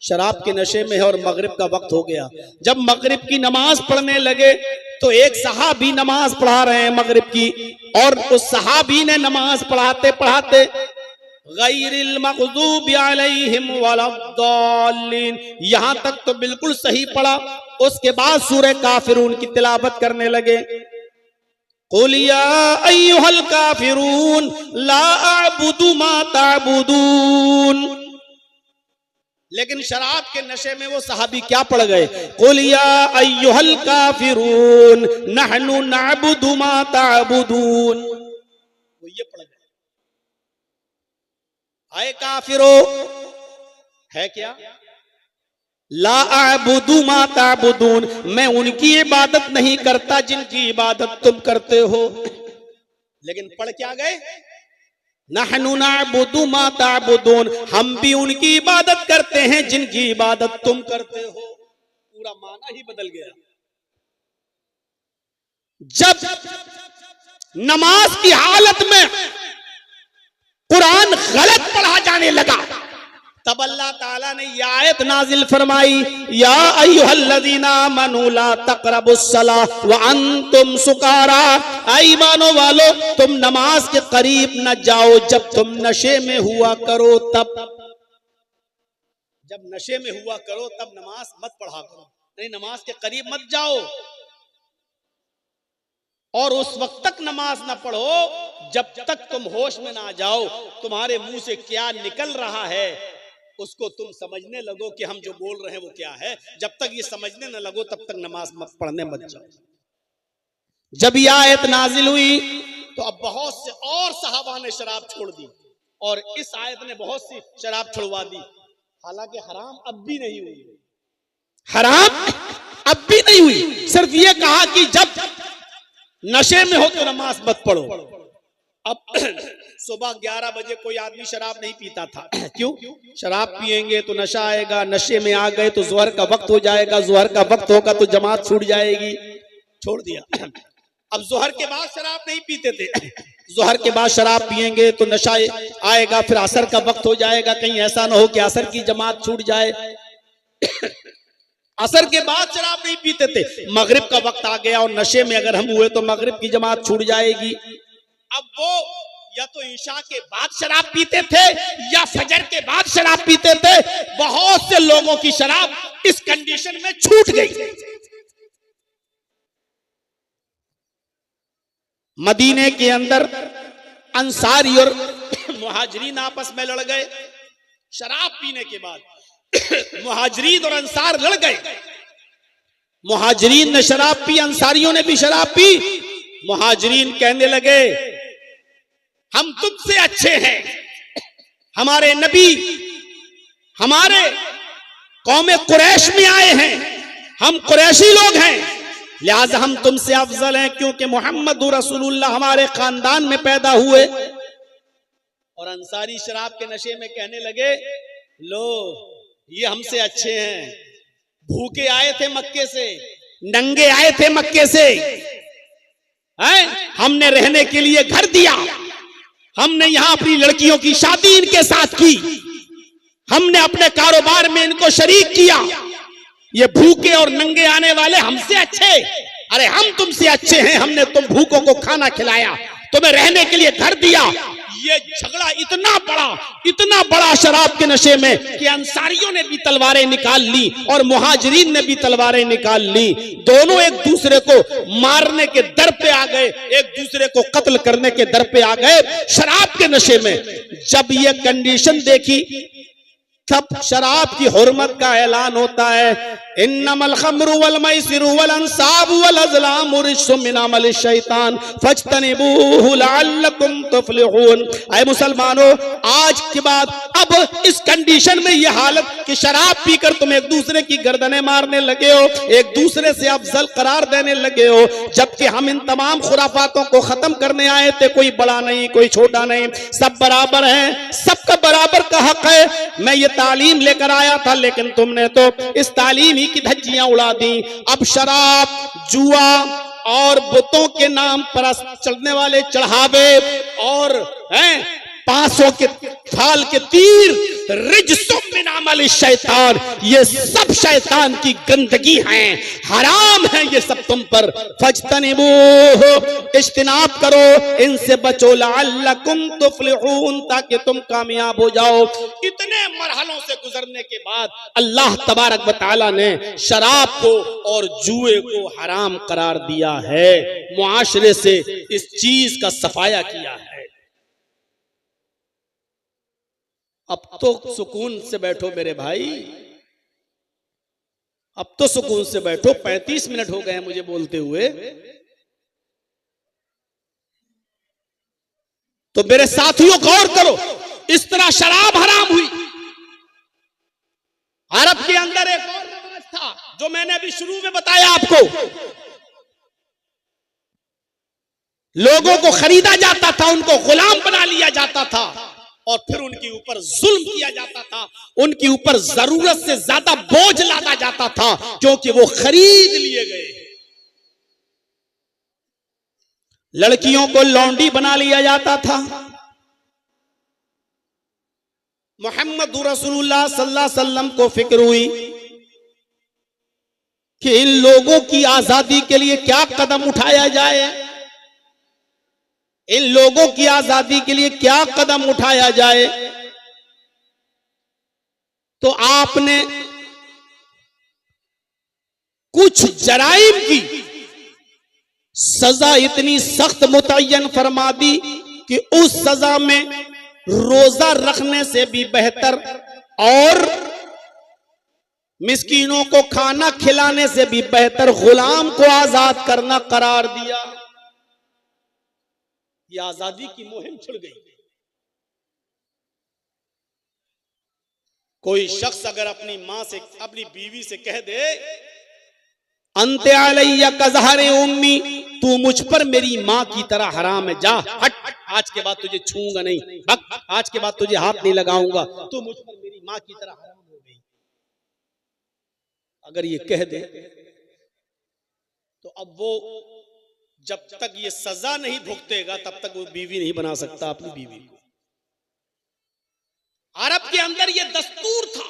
शराब के नशे में है और मगरिब का वक्त हो गया। जब मगरिब की नमाज पढ़ने लगे तो एक सहाबी नमाज पढ़ा रहे हैं मगरिब की, और उस सहाबी ने नमाज पढ़ाते पढ़ाते गैरिल मग़ज़ूबि अलैहिम वलद्दाल्लीन यहां तक तो बिल्कुल सही पढ़ा। उसके बाद सूरह काफिरून की तिलावत करने लगे। कुल या अय्युहल काफिरून ला अअबुदु मा तअबुदून। लेकिन शराब के नशे में वो सहाबी क्या पढ़ गए? कुल या अय्युहल काफिरून नहनु नअबुदु मा तअबुदून, वो ये पढ़ गए। आए काफिरो है क्या? ला अअबुदु मा तअबुदून, मैं उनकी इबादत नहीं करता जिनकी इबादत तुम करते हो। लेकिन पढ़ क्या गए? नहनु नअबुदु मा तअबुदून, हम भी उनकी इबादत करते हैं जिनकी इबादत तुम करते हो। पूरा माना ही बदल गया। जब नमाज की हालत में कुरान गलत पढ़ा जाने लगा तब अल्लाह ताला ने यह आयत नाजिल फरमाई, या अय्युहल्लज़ीना आमनू ला तक़रबुस्सलाह व अंतुम सुकारा। ईमानो वालो, तुम नमाज के करीब न जाओ जब तुम नशे में हुआ करो। तब जब नशे में हुआ करो तब नमाज मत पढ़ा करो, नहीं नमाज के करीब मत जाओ। और उस वक्त तक नमाज ना पढ़ो जब तक तुम होश में ना जाओ। तुम्हारे मुंह से क्या निकल रहा है उसको तुम समझने लगो कि हम जो बोल रहे हैं वो क्या है। जब तक ये समझने न लगो तब तक नमाज मत पढ़ने मत जाओ। जब ये आयत नाजिल हुई तो अब बहुत से और सहाबा ने शराब छोड़ दी और इस आयत ने बहुत सी शराब छुड़वा दी। हालांकि हराम अब भी नहीं हुई, हराम अब भी नहीं हुई। सिर्फ ये कहा कि जब नशे में हो तो नमाज मत पढ़ो। अब सुबह 11 बजे कोई आदमी शराब नहीं पीता था। क्यों? शराब पिएंगे तो नशा आएगा, नशे में आ गए तो ज़ोहर का वक्त हो जाएगा, ज़ोहर का वक्त होगा तो जमात छूट जाएगी, छोड़ दिया। अब ज़ोहर के बाद शराब नहीं पीते थे, ज़ोहर के बाद शराब पिएंगे तो नशा आएगा, फिर असर का वक्त हो जाएगा, कहीं ऐसा ना हो कि असर की जमात छूट जाए। असर के बाद शराब नहीं पीते थे, मगरिब का वक्त आ गया और नशे में अगर हम हुए तो मगरिब की जमात छूट जाएगी। अब वो या तो ईशा के बाद शराब पीते थे या फजर के बाद शराब पीते थे। बहुत से लोगों की शराब इस कंडीशन में छूट गई। मदीने के अंदर अंसारी और मुहाजिरीन आपस में लड़ गए। शराब पीने के बाद मुहाजिरीन और अंसार लड़ गए। मुहाजिरीन ने शराब पी, अंसारियों ने भी शराब पी। मुहाजिरीन कहने लगे हम तुमसे अच्छे हैं, हमारे नबी हमारे कौमे कुरैश में आए हैं, हम कुरैशी लोग हैं, लिहाजा हम तुमसे अफजल हैं क्योंकि मोहम्मद रसूलुल्लाह हमारे खानदान में पैदा हुए। और अंसारी शराब के नशे में कहने लगे लो ये हमसे अच्छे हैं, भूखे आए थे मक्के से, नंगे आए थे मक्के से, हमने रहने के लिए घर दिया, हमने यहां अपनी लड़कियों की शादी इनके साथ की, हमने अपने कारोबार में इनको शरीक किया। ये भूखे और नंगे आने वाले हमसे अच्छे? अरे हम तुमसे अच्छे हैं, हमने तुम भूखों को खाना खिलाया, तुम्हें रहने के लिए घर दिया, ये झगड़ा इतना बड़ा शराब के नशे में कि अंसारियों ने भी तलवारें निकाल ली और मुहाजिरीन ने भी तलवारें निकाल ली। दोनों एक दूसरे को मारने के दर पे आ गए, एक दूसरे को कत्ल करने के दर पे आ गए शराब के नशे में। जब ये कंडीशन देखी तब शराब की हुर्मत का ऐलान होता है। इन्नमल खम्रु वल मैसिरु वल अंसाबु वल अज़लामु रिज्सुम मिन अमलि शैतान फज्तनिबूहु लअल्लकुम तुफ्लिहून। ऐ मुसलमानों, आज के बाद अब इस कंडीशन में यह हालत कि शराब पीकर तुम एक दूसरे की गर्दनें मारने लगे हो, एक दूसरे से अफजल करार देने लगे हो, जबकि हम इन तमाम खुराफातों को खत्म करने आए थे। कोई बड़ा नहीं, कोई छोटा नहीं, सब बराबर हैं, सबका बराबर का हक है। मैं ये तालीम लेकर आया था, लेकिन तुमने तो इस तालीम ही की धज्जियां उड़ा दी। अब शराब, जुआ और बुतों के नाम पर चलने वाले चढ़ावे और 500 के फाल के तीर, रिज्सुम मिन अमलि शैतान, ये सब शैतान की गंदगी हैं, हराम है ये सब तुम पर। फज्तनिबूहु, इज्तिनाब करो, इनसे बचो, लअल्लकुम तुफ्लिहून, ताकि तुम कामयाब हो जाओ। इतने मरहलों से गुजरने के बाद अल्लाह तबारक व तआला ने शराब को और जुए को हराम करार दिया है, मुआशरे से इस चीज का सफाया किया है। अब तो सुकून से बैठो मेरे भाई, अब तो सुकून से बैठो। 35 मिनट हो गए हैं मुझे बोलते हुए, तो मेरे साथियों गौर करो, इस तरह शराब हराम हुई। अरब के अंदर एक और रिवाज था जो मैंने अभी शुरू में बताया आपको। लोगों को खरीदा जाता था, उनको गुलाम बना लिया जाता था और फिर उनके ऊपर जुल्म किया जाता था, उनके ऊपर जरूरत से ज्यादा बोझ लादा जाता था, क्योंकि वो खरीद लिए गए। लड़कियों को लौंडी बना लिया जाता था। मोहम्मद रसूलुल्लाह सल्लल्लाहु अलैहि वसल्लम को फिक्र हुई कि इन लोगों की आजादी के लिए क्या कदम उठाया जाए, इन लोगों की आजादी के लिए क्या कदम उठाया जाए। तो आपने कुछ जराइम की सजा इतनी सख्त मुतय्यन फरमा दी कि उस सजा में रोजा रखने से भी बेहतर और मिस्कीनों को खाना खिलाने से भी बेहतर गुलाम को आजाद करना करार दिया। ये आजादी की मुहिम छिड़ गई। कोई शख्स अगर अपनी मां से, अपनी बीवी से कह दे, अंते अलैया कज़हरे उम्मी, तू मुझ पर मेरी मां की तरह हराम है, जा हट, आज के बाद तुझे छूऊंगा नहीं, आज के बाद तुझे हाथ नहीं लगाऊंगा, तू मुझ पर मेरी मां की तरह हराम हो गई। अगर ये कह दे तो अब वो जब तक ये सजा नहीं भुगतेगा तब तक वो बीवी नहीं बना सकता अपनी बीवी को। अरब के अंदर ये दस्तूर था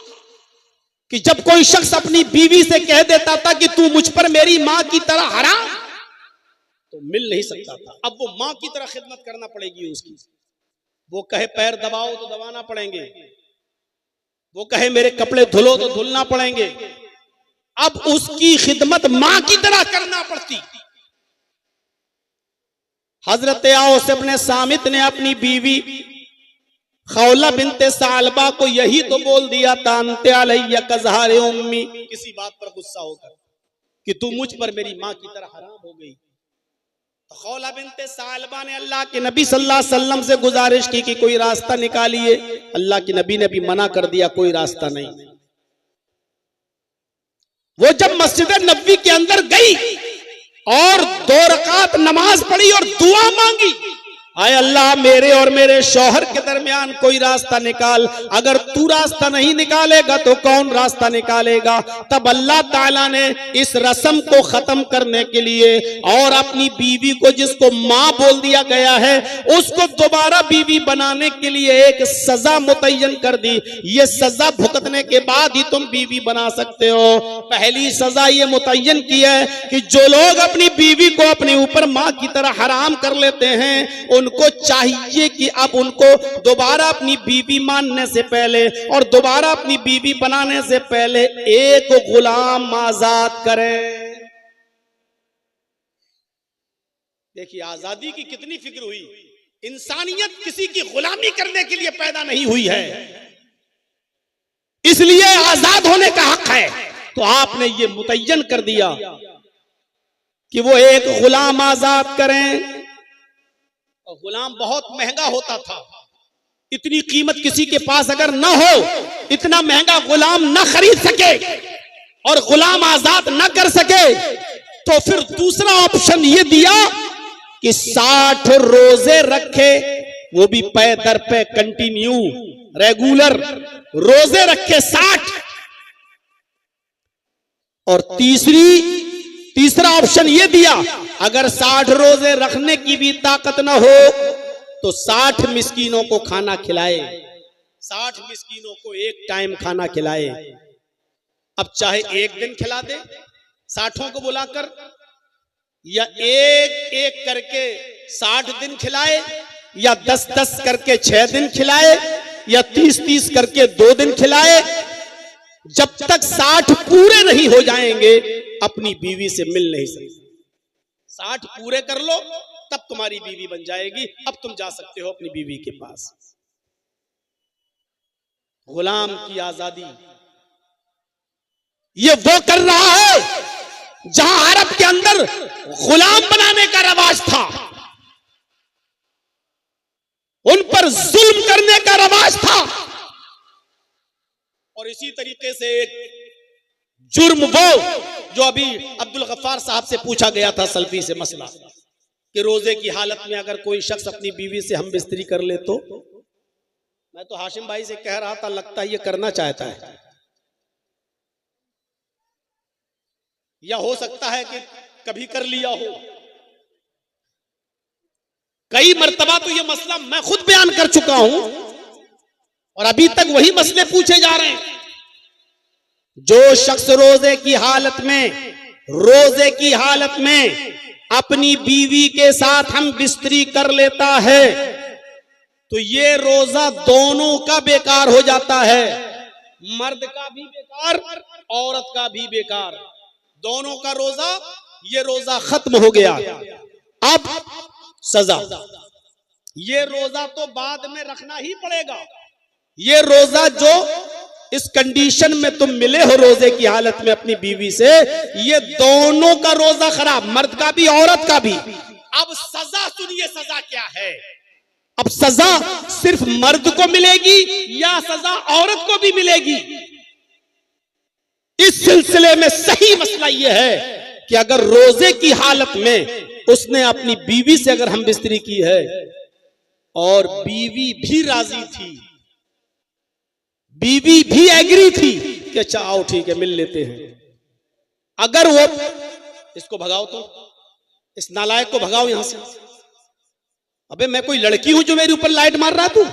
कि जब कोई शख्स अपनी बीवी से कह देता था कि तू मुझ पर मेरी मां की तरह हराम, तो मिल नहीं सकता था। अब वो मां की तरह खिदमत करना पड़ेगी उसकी। वो कहे पैर दबाओ तो दबाना पड़ेंगे, वो कहे मेरे कपड़े धुलो तो धुलना पड़ेंगे। अब उसकी खिदमत मां की तरह करना पड़ती। हजरत औस इब्न सामित ने अपनी बीवी खौला बिनते सालबा को यही तो बोल दिया था, अंते अलैया कज़हरे उम्मी, किसी बात पर गुस्सा होकर कि तू मुझ पर मेरी मां की तरह हराम हो गई। तो खौला बिनते सालबा ने अल्लाह के नबी सल्लल्लाहु अलैहि वसल्लम से गुजारिश की कि कोई रास्ता निकालिए। अल्लाह के नबी ने भी मना कर दिया, कोई रास्ता नहीं। वो जब मस्जिद नबवी के अंदर गई और 2 रकात नमाज पढ़ी और दुआ मांगी, आए अल्लाह मेरे और मेरे शौहर के दरमियान कोई रास्ता निकाल, अगर तू रास्ता नहीं निकालेगा तो कौन रास्ता निकालेगा। तब अल्लाह ताला ने इस रस्म को खत्म करने के लिए और अपनी बीवी को, जिसको मां बोल दिया गया है, उसको दोबारा बीवी बनाने के लिए एक सजा मुतय्यन कर दी। ये सजा भुगतने के बाद ही तुम बीवी बना सकते हो। पहली सजा ये मुतय्यन की है कि जो लोग अपनी बीवी को अपने ऊपर मां की तरह हराम कर लेते हैं, उन उनको चाहिए कि अब उनको दोबारा अपनी बीवी मानने से पहले और दोबारा अपनी बीवी बनाने से पहले एक गुलाम आजाद करें। देखिए आजादी की कितनी फिक्र हुई। इंसानियत किसी की गुलामी करने के लिए पैदा नहीं हुई है, इसलिए आजाद होने का हक है। तो आपने ये मुतय्यन कर दिया कि वो एक गुलाम आजाद करें। और गुलाम बहुत महंगा होता था, इतनी कीमत किसी के पास अगर ना हो, इतना महंगा गुलाम ना खरीद सके और गुलाम आजाद ना कर सके, तो फिर दूसरा ऑप्शन ये दिया कि 60 रोजे रखे, वो भी पे दर पे कंटिन्यू रेगुलर रोजे रखे 60। और तीसरा ऑप्शन ये दिया, अगर 60 रोजे रखने की भी ताकत ना हो तो 60 मिस्कीनों को खाना खिलाए, 60 मिस्कीनों को एक टाइम खाना खिलाए। अब चाहे एक दिन खिला दे 60 को बुलाकर, या एक एक करके 60 दिन खिलाए, या 10-10 करके 6 दिन खिलाए, या 30-30 करके 2 दिन खिलाए। जब तक 60 पूरे नहीं हो जाएंगे अपनी बीवी से मिल नहीं सकते। 60 पूरे कर लो तब तुम्हारी बीवी बन जाएगी, अब तुम जा सकते हो अपनी बीवी के पास। गुलाम की आजादी ये वो कर रहा है जहां अरब के अंदर गुलाम बनाने का रवाज था, उन पर जुल्म करने का रवाज था। और इसी तरीके से एक जुर्म वो जो अभी अब्दुल गफ्फार साहब से पूछा गया था सल्फी से मसला कि रोजे की हालत में अगर कोई शख्स अपनी बीवी से हम बिस्तरी कर ले तो, मैं तो हाशिम भाई से कह रहा था लगता है ये करना चाहता है, या हो सकता है कि कभी कर लिया हो। कई मर्तबा तो ये मसला मैं खुद बयान कर चुका हूं और अभी तक वही मसले पूछे जा रहे हैं। जो शख्स रोजे की हालत में अपनी बीवी के साथ हम बिस्तरी कर लेता है तो ये रोजा दोनों का बेकार हो जाता है, मर्द का भी बेकार, औरत का भी बेकार, दोनों का रोजा, ये रोजा खत्म हो गया। अब सजा, ये रोजा तो बाद में रखना ही पड़ेगा। ये रोजा जो इस कंडीशन में तुम मिले हो रोजे की हालत में अपनी बीवी से, ये दोनों का रोजा खराब, मर्द का भी औरत का भी। अब सजा सुनिए, सजा क्या है। अब सजा सिर्फ मर्द को मिलेगी या सजा औरत को भी मिलेगी। इस सिलसिले में सही मसला यह है कि अगर रोजे की हालत में उसने अपनी बीवी से अगर हम बिस्तरी की है और बीवी भी राजी थी, बीवी भी एग्री थी कि अच्छा आओ ठीक है मिल लेते हैं, अगर वो, इसको भगाओ, तो इस नालायक को भगाओ यहां से। अबे मैं कोई लड़की हूं जो मेरे ऊपर लाइट मार रहा तू?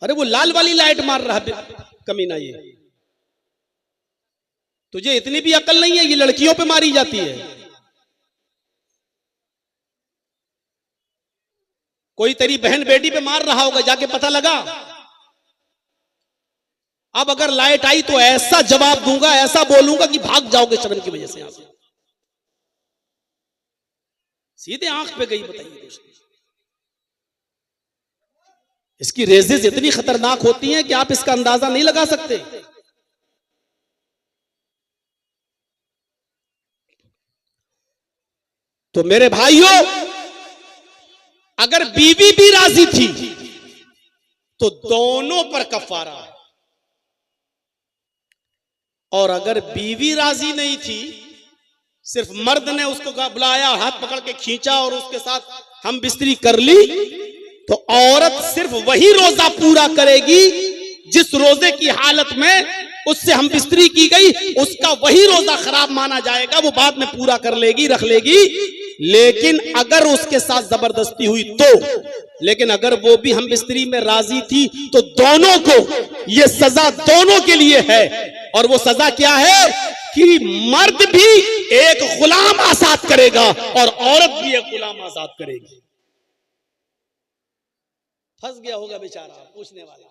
अरे वो लाल वाली लाइट मार रहा है कमीना। ये तुझे इतनी भी अकल नहीं है, ये लड़कियों पे मारी जाती है। कोई तेरी बहन बेटी पे मार रहा होगा, जाके पता लगा। अब अगर लाइट आई तो ऐसा जवाब दूंगा, ऐसा बोलूंगा कि भाग जाओगे शर्म की वजह से यहां से। सीधे आंख पे गई, बताइए दोस्त। इसकी रेजेस इतनी खतरनाक होती हैं कि आप इसका अंदाजा नहीं लगा सकते। तो मेरे भाइयों, अगर बीवी भी राजी थी तो दोनों पर कफारा है, और अगर बीवी राजी नहीं थी, सिर्फ मर्द ने उसको बुलाया, हाथ पकड़ के खींचा और उसके साथ हम बिस्तरी कर ली, तो औरत सिर्फ वही रोजा पूरा करेगी जिस रोजे की हालत में उससे हम बिस्तरी की गई, उसका वही रोजा खराब माना जाएगा, वो बाद में पूरा कर लेगी, रख लेगी। लेकिन अगर उसके साथ जबरदस्ती हुई तो, लेकिन अगर वो भी हम बिस्तरी में राजी थी तो दोनों को ये सजा दोनों के लिए है। और वो सजा क्या है कि मर्द भी एक गुलाम आजाद करेगा और औरत भी एक गुलाम आजाद करेगी। फंस गया होगा बेचारा पूछने वाला।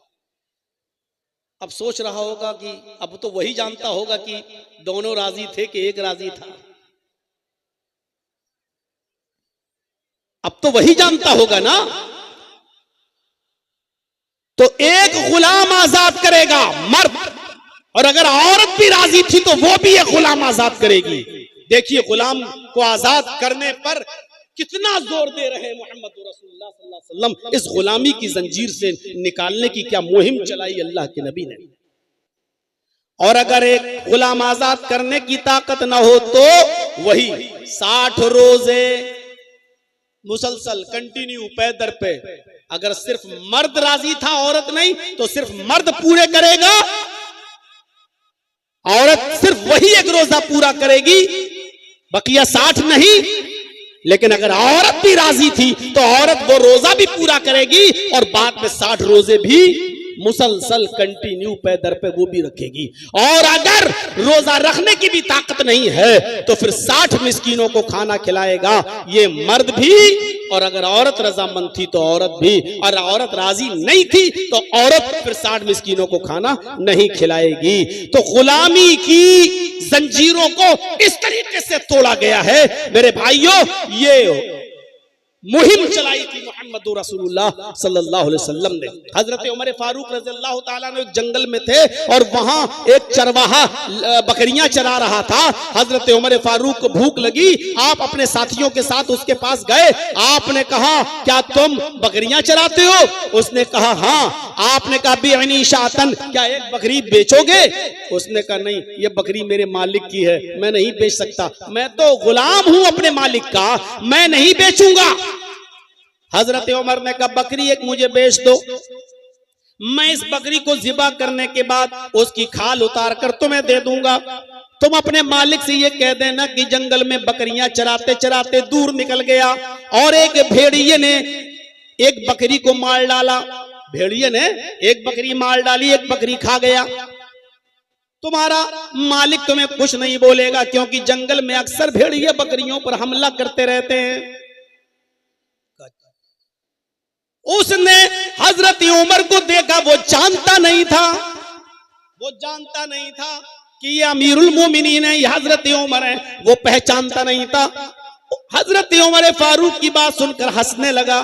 अब सोच रहा होगा कि अब तो वही जानता होगा कि दोनों राजी थे कि एक राजी था। अब तो वही जानता होगा ना। तो एक गुलाम आजाद करेगा मर्द, और अगर औरत भी राजी थी तो वो भी एक गुलाम आजाद करेगी। देखिए गुलाम को आजाद करने पर कितना जोर दे रहे हैं मोहम्मद रसूलुल्लाह सल्लल्लाहु अलैहि वसल्लम। इस गुलामी की जंजीर से निकालने की क्या मुहिम चलाई अल्लाह के नबी ने। और अगर एक गुलाम आजाद करने की ताकत ना हो तो वही 60 रोजे मुसलसल कंटिन्यू पे दर पे। अगर सिर्फ मर्द राजी था औरत नहीं तो सिर्फ मर्द पूरे करेगा, औरत सिर्फ वही एक रोजा पूरा करेगी, बकिया 60 नहीं। लेकिन अगर औरत भी राजी थी तो औरत वो रोजा भी पूरा करेगी और बाद में 60 रोजे भी मुसलसल कंटिन्यू पे दर पे वो भी रखेगी। और अगर रोजा रखने की भी ताकत नहीं है तो फिर 60 मिस्कीनों को खाना खिलाएगा, ये मर्द भी। और अगर औरत रजामंद थी तो औरत भी, और औरत राजी नहीं थी तो औरत फिर 60 मिस्कीनों को खाना नहीं खिलाएगी। तो गुलामी की जंजीरों को इस तरीके से तोड़ा गया है मेरे भाइयों। ये मुहिम चलाई थी मोहम्मद रसूलुल्लाह सल्लल्लाहु अलैहि वसल्लम ने। हजरत उमर फारूक रज़ियल्लाहु ताला अन्हु एक जंगल में थे और वहां एक चरवाहा बकरियां चरा रहा था। हजरत उमर फारूक को भूख लगी, आप अपने साथियों के साथ उसके पास गए। आपने कहा क्या तुम बकरियां चराते हो? उसने कहा हाँ। आपने कहा बिअनी शातन, क्या एक बकरी बेचोगे? उसने कहा नहीं, ये बकरी मेरे मालिक की है, मैं नहीं बेच सकता, मैं तो गुलाम हूं अपने मालिक का, मैं नहीं बेचूंगा। हजरत उमर ने कहा बकरी एक मुझे बेच दो, मैं इस बकरी को ज़िबा करने के बाद उसकी खाल उतार कर तुम्हें दे दूंगा। तुम अपने मालिक से ये कह देना कि जंगल में बकरियां चराते चराते दूर निकल गया और एक भेड़िए ने एक बकरी को मार डाला। भेड़िए ने एक बकरी मार डाली, एक बकरी खा गया। तुम्हारा मालिक तुम्हें कुछ नहीं बोलेगा क्योंकि जंगल में अक्सर भेड़िए बकरियों पर हमला करते रहते हैं। उसने हजरत उमर को देखा, वो जानता नहीं था कि ये अमीरुल मोमिनीन है, ये हजरत उमर है, वो पहचानता नहीं था। हजरत उमर फारूक की बात सुनकर हंसने लगा,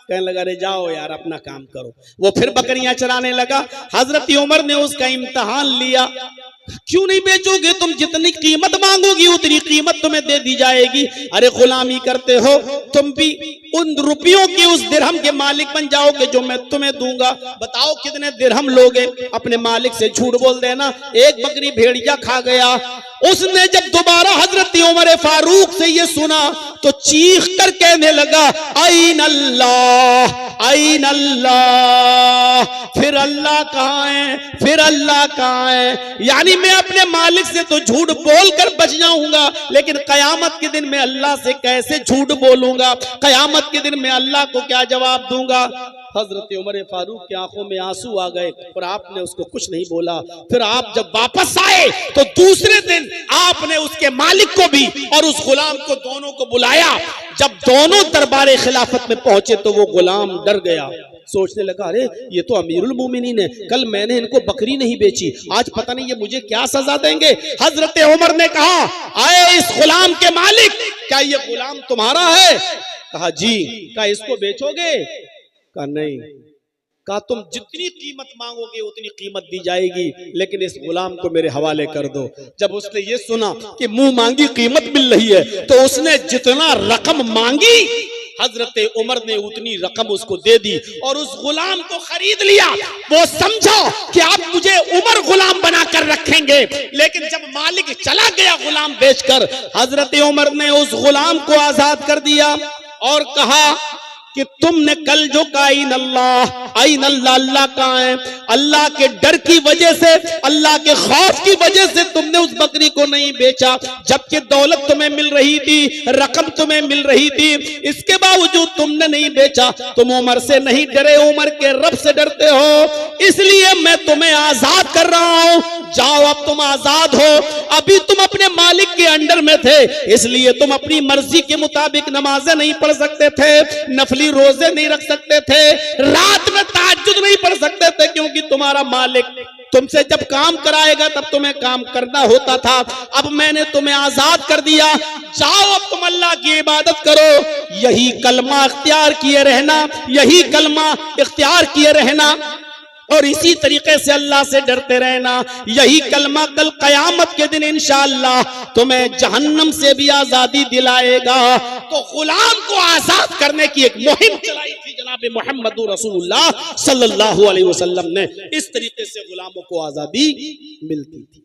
कहने लगा अरे जाओ यार अपना काम करो। वो फिर बकरियां चराने लगा। हजरत उमर ने उसका इम्तिहान लिया, क्यों नहीं बेचोगे? तुम जितनी कीमत मांगोगी उतनी कीमत तुम्हें दे दी जाएगी। अरे गुलामी करते हो, तुम भी उन रुपयों के उस दिरहम के मालिक बन जाओगे जो मैं तुम्हें दूंगा। बताओ कितने दिरहम लोगे? अपने मालिक से झूठ बोल देना, एक बकरी भेड़िया खा गया। उसने जब दोबारा हजरत उमर फारूक से ये सुना तो चीख कर कहने लगा आइन अल्लाह, आइन अल्लाह, फिर अल्लाह कहाँ है, फिर अल्लाह कहाँ है? यानी मैं अपने मालिक से तो झूठ बोलकर बच जाऊंगा, लेकिन कयामत के दिन मैं अल्लाह से कैसे झूठ बोलूंगा? कयामत के दिन मैं अल्लाह को क्या जवाब दूंगा? हजरत उमर फारूक की आंखों में आंसू आ गए और आपने उसको कुछ नहीं बोला। फिर आप जब वापस आए तो दूसरे दिन आपने उसके मालिक को भी और उस गुलाम को दोनों को बुलाया। जब दोनों दरबारे खिलाफत में पहुंचे तो वो गुलाम डर गया, सोचने लगा अरे ये तो अमीरुल मोमिनीन है, कल मैंने इनको बकरी नहीं बेची, आज पता नहीं ये मुझे क्या सजा देंगे। हजरत उमर ने कहा आए इस गुलाम के मालिक, क्या ये गुलाम तुम्हारा है? कहा जी। क्या इसको बेचोगे? कहा नहीं। कहा तुम जितनी कीमत मांगोगे उतनी कीमत दी जाएगी, लेकिन इस गुलाम को मेरे हवाले कर दो। जब उसने ये सुना कि मुंह मांगी कीमत मिल रही है तो उसने जितना रकम मांगी हजरत उमर ने उतनी रकम उसको दे दी और उस गुलाम को खरीद लिया। वो समझा कि आप मुझे उमर गुलाम बनाकर रखेंगे, लेकिन जब मालिक चला गया गुलाम बेचकर, हजरत उमर ने उस गुलाम को आजाद कर दिया और कहा कि तुमने कल जो कहा आइन अल्लाह, आइन अल्लाह, अल्लाह कहाँ है? अल्लाह के डर की वजह से, अल्लाह के खौफ की वजह से तुमने उस बकरी को नहीं बेचा, जबकि दौलत तुम्हें मिल रही थी, रकम तुम्हें मिल रही थी, इसके बावजूद तुमने नहीं बेचा। तुम उमर से नहीं डरे, उमर के रब से डरते हो, इसलिए मैं तुम्हें आजाद कर रहा हूं। जाओ, अब तुम आजाद हो। अभी तुम अपने मालिक के अंडर में थे, इसलिए तुम अपनी मर्जी के मुताबिक नमाजें नहीं पढ़ सकते थे, नफली रोजे नहीं रख सकते थे, रात में तहज्जुद नहीं पढ़ सकते थे, क्योंकि तुम्हारा मालिक तुमसे जब काम कराएगा तब तुम्हें काम करना होता था। अब मैंने तुम्हें आजाद कर दिया, जाओ अब तुम अल्लाह की इबादत करो। यही कलमा इख्तियार किए रहना, यही कलमा इख्तियार किए रहना और इसी तरीके से अल्लाह से डरते रहना। यही कलमा कल कयामत के दिन इंशाअल्लाह तुम्हें जहन्नम से भी आजादी दिलाएगा। तो गुलाम को आजाद करने की एक मुहिम चलाई थी जनाब मोहम्मद रसूलुल्लाह सल्लल्लाहु अलैहि वसल्लम ने। इस तरीके से गुलामों को आजादी मिलती थी।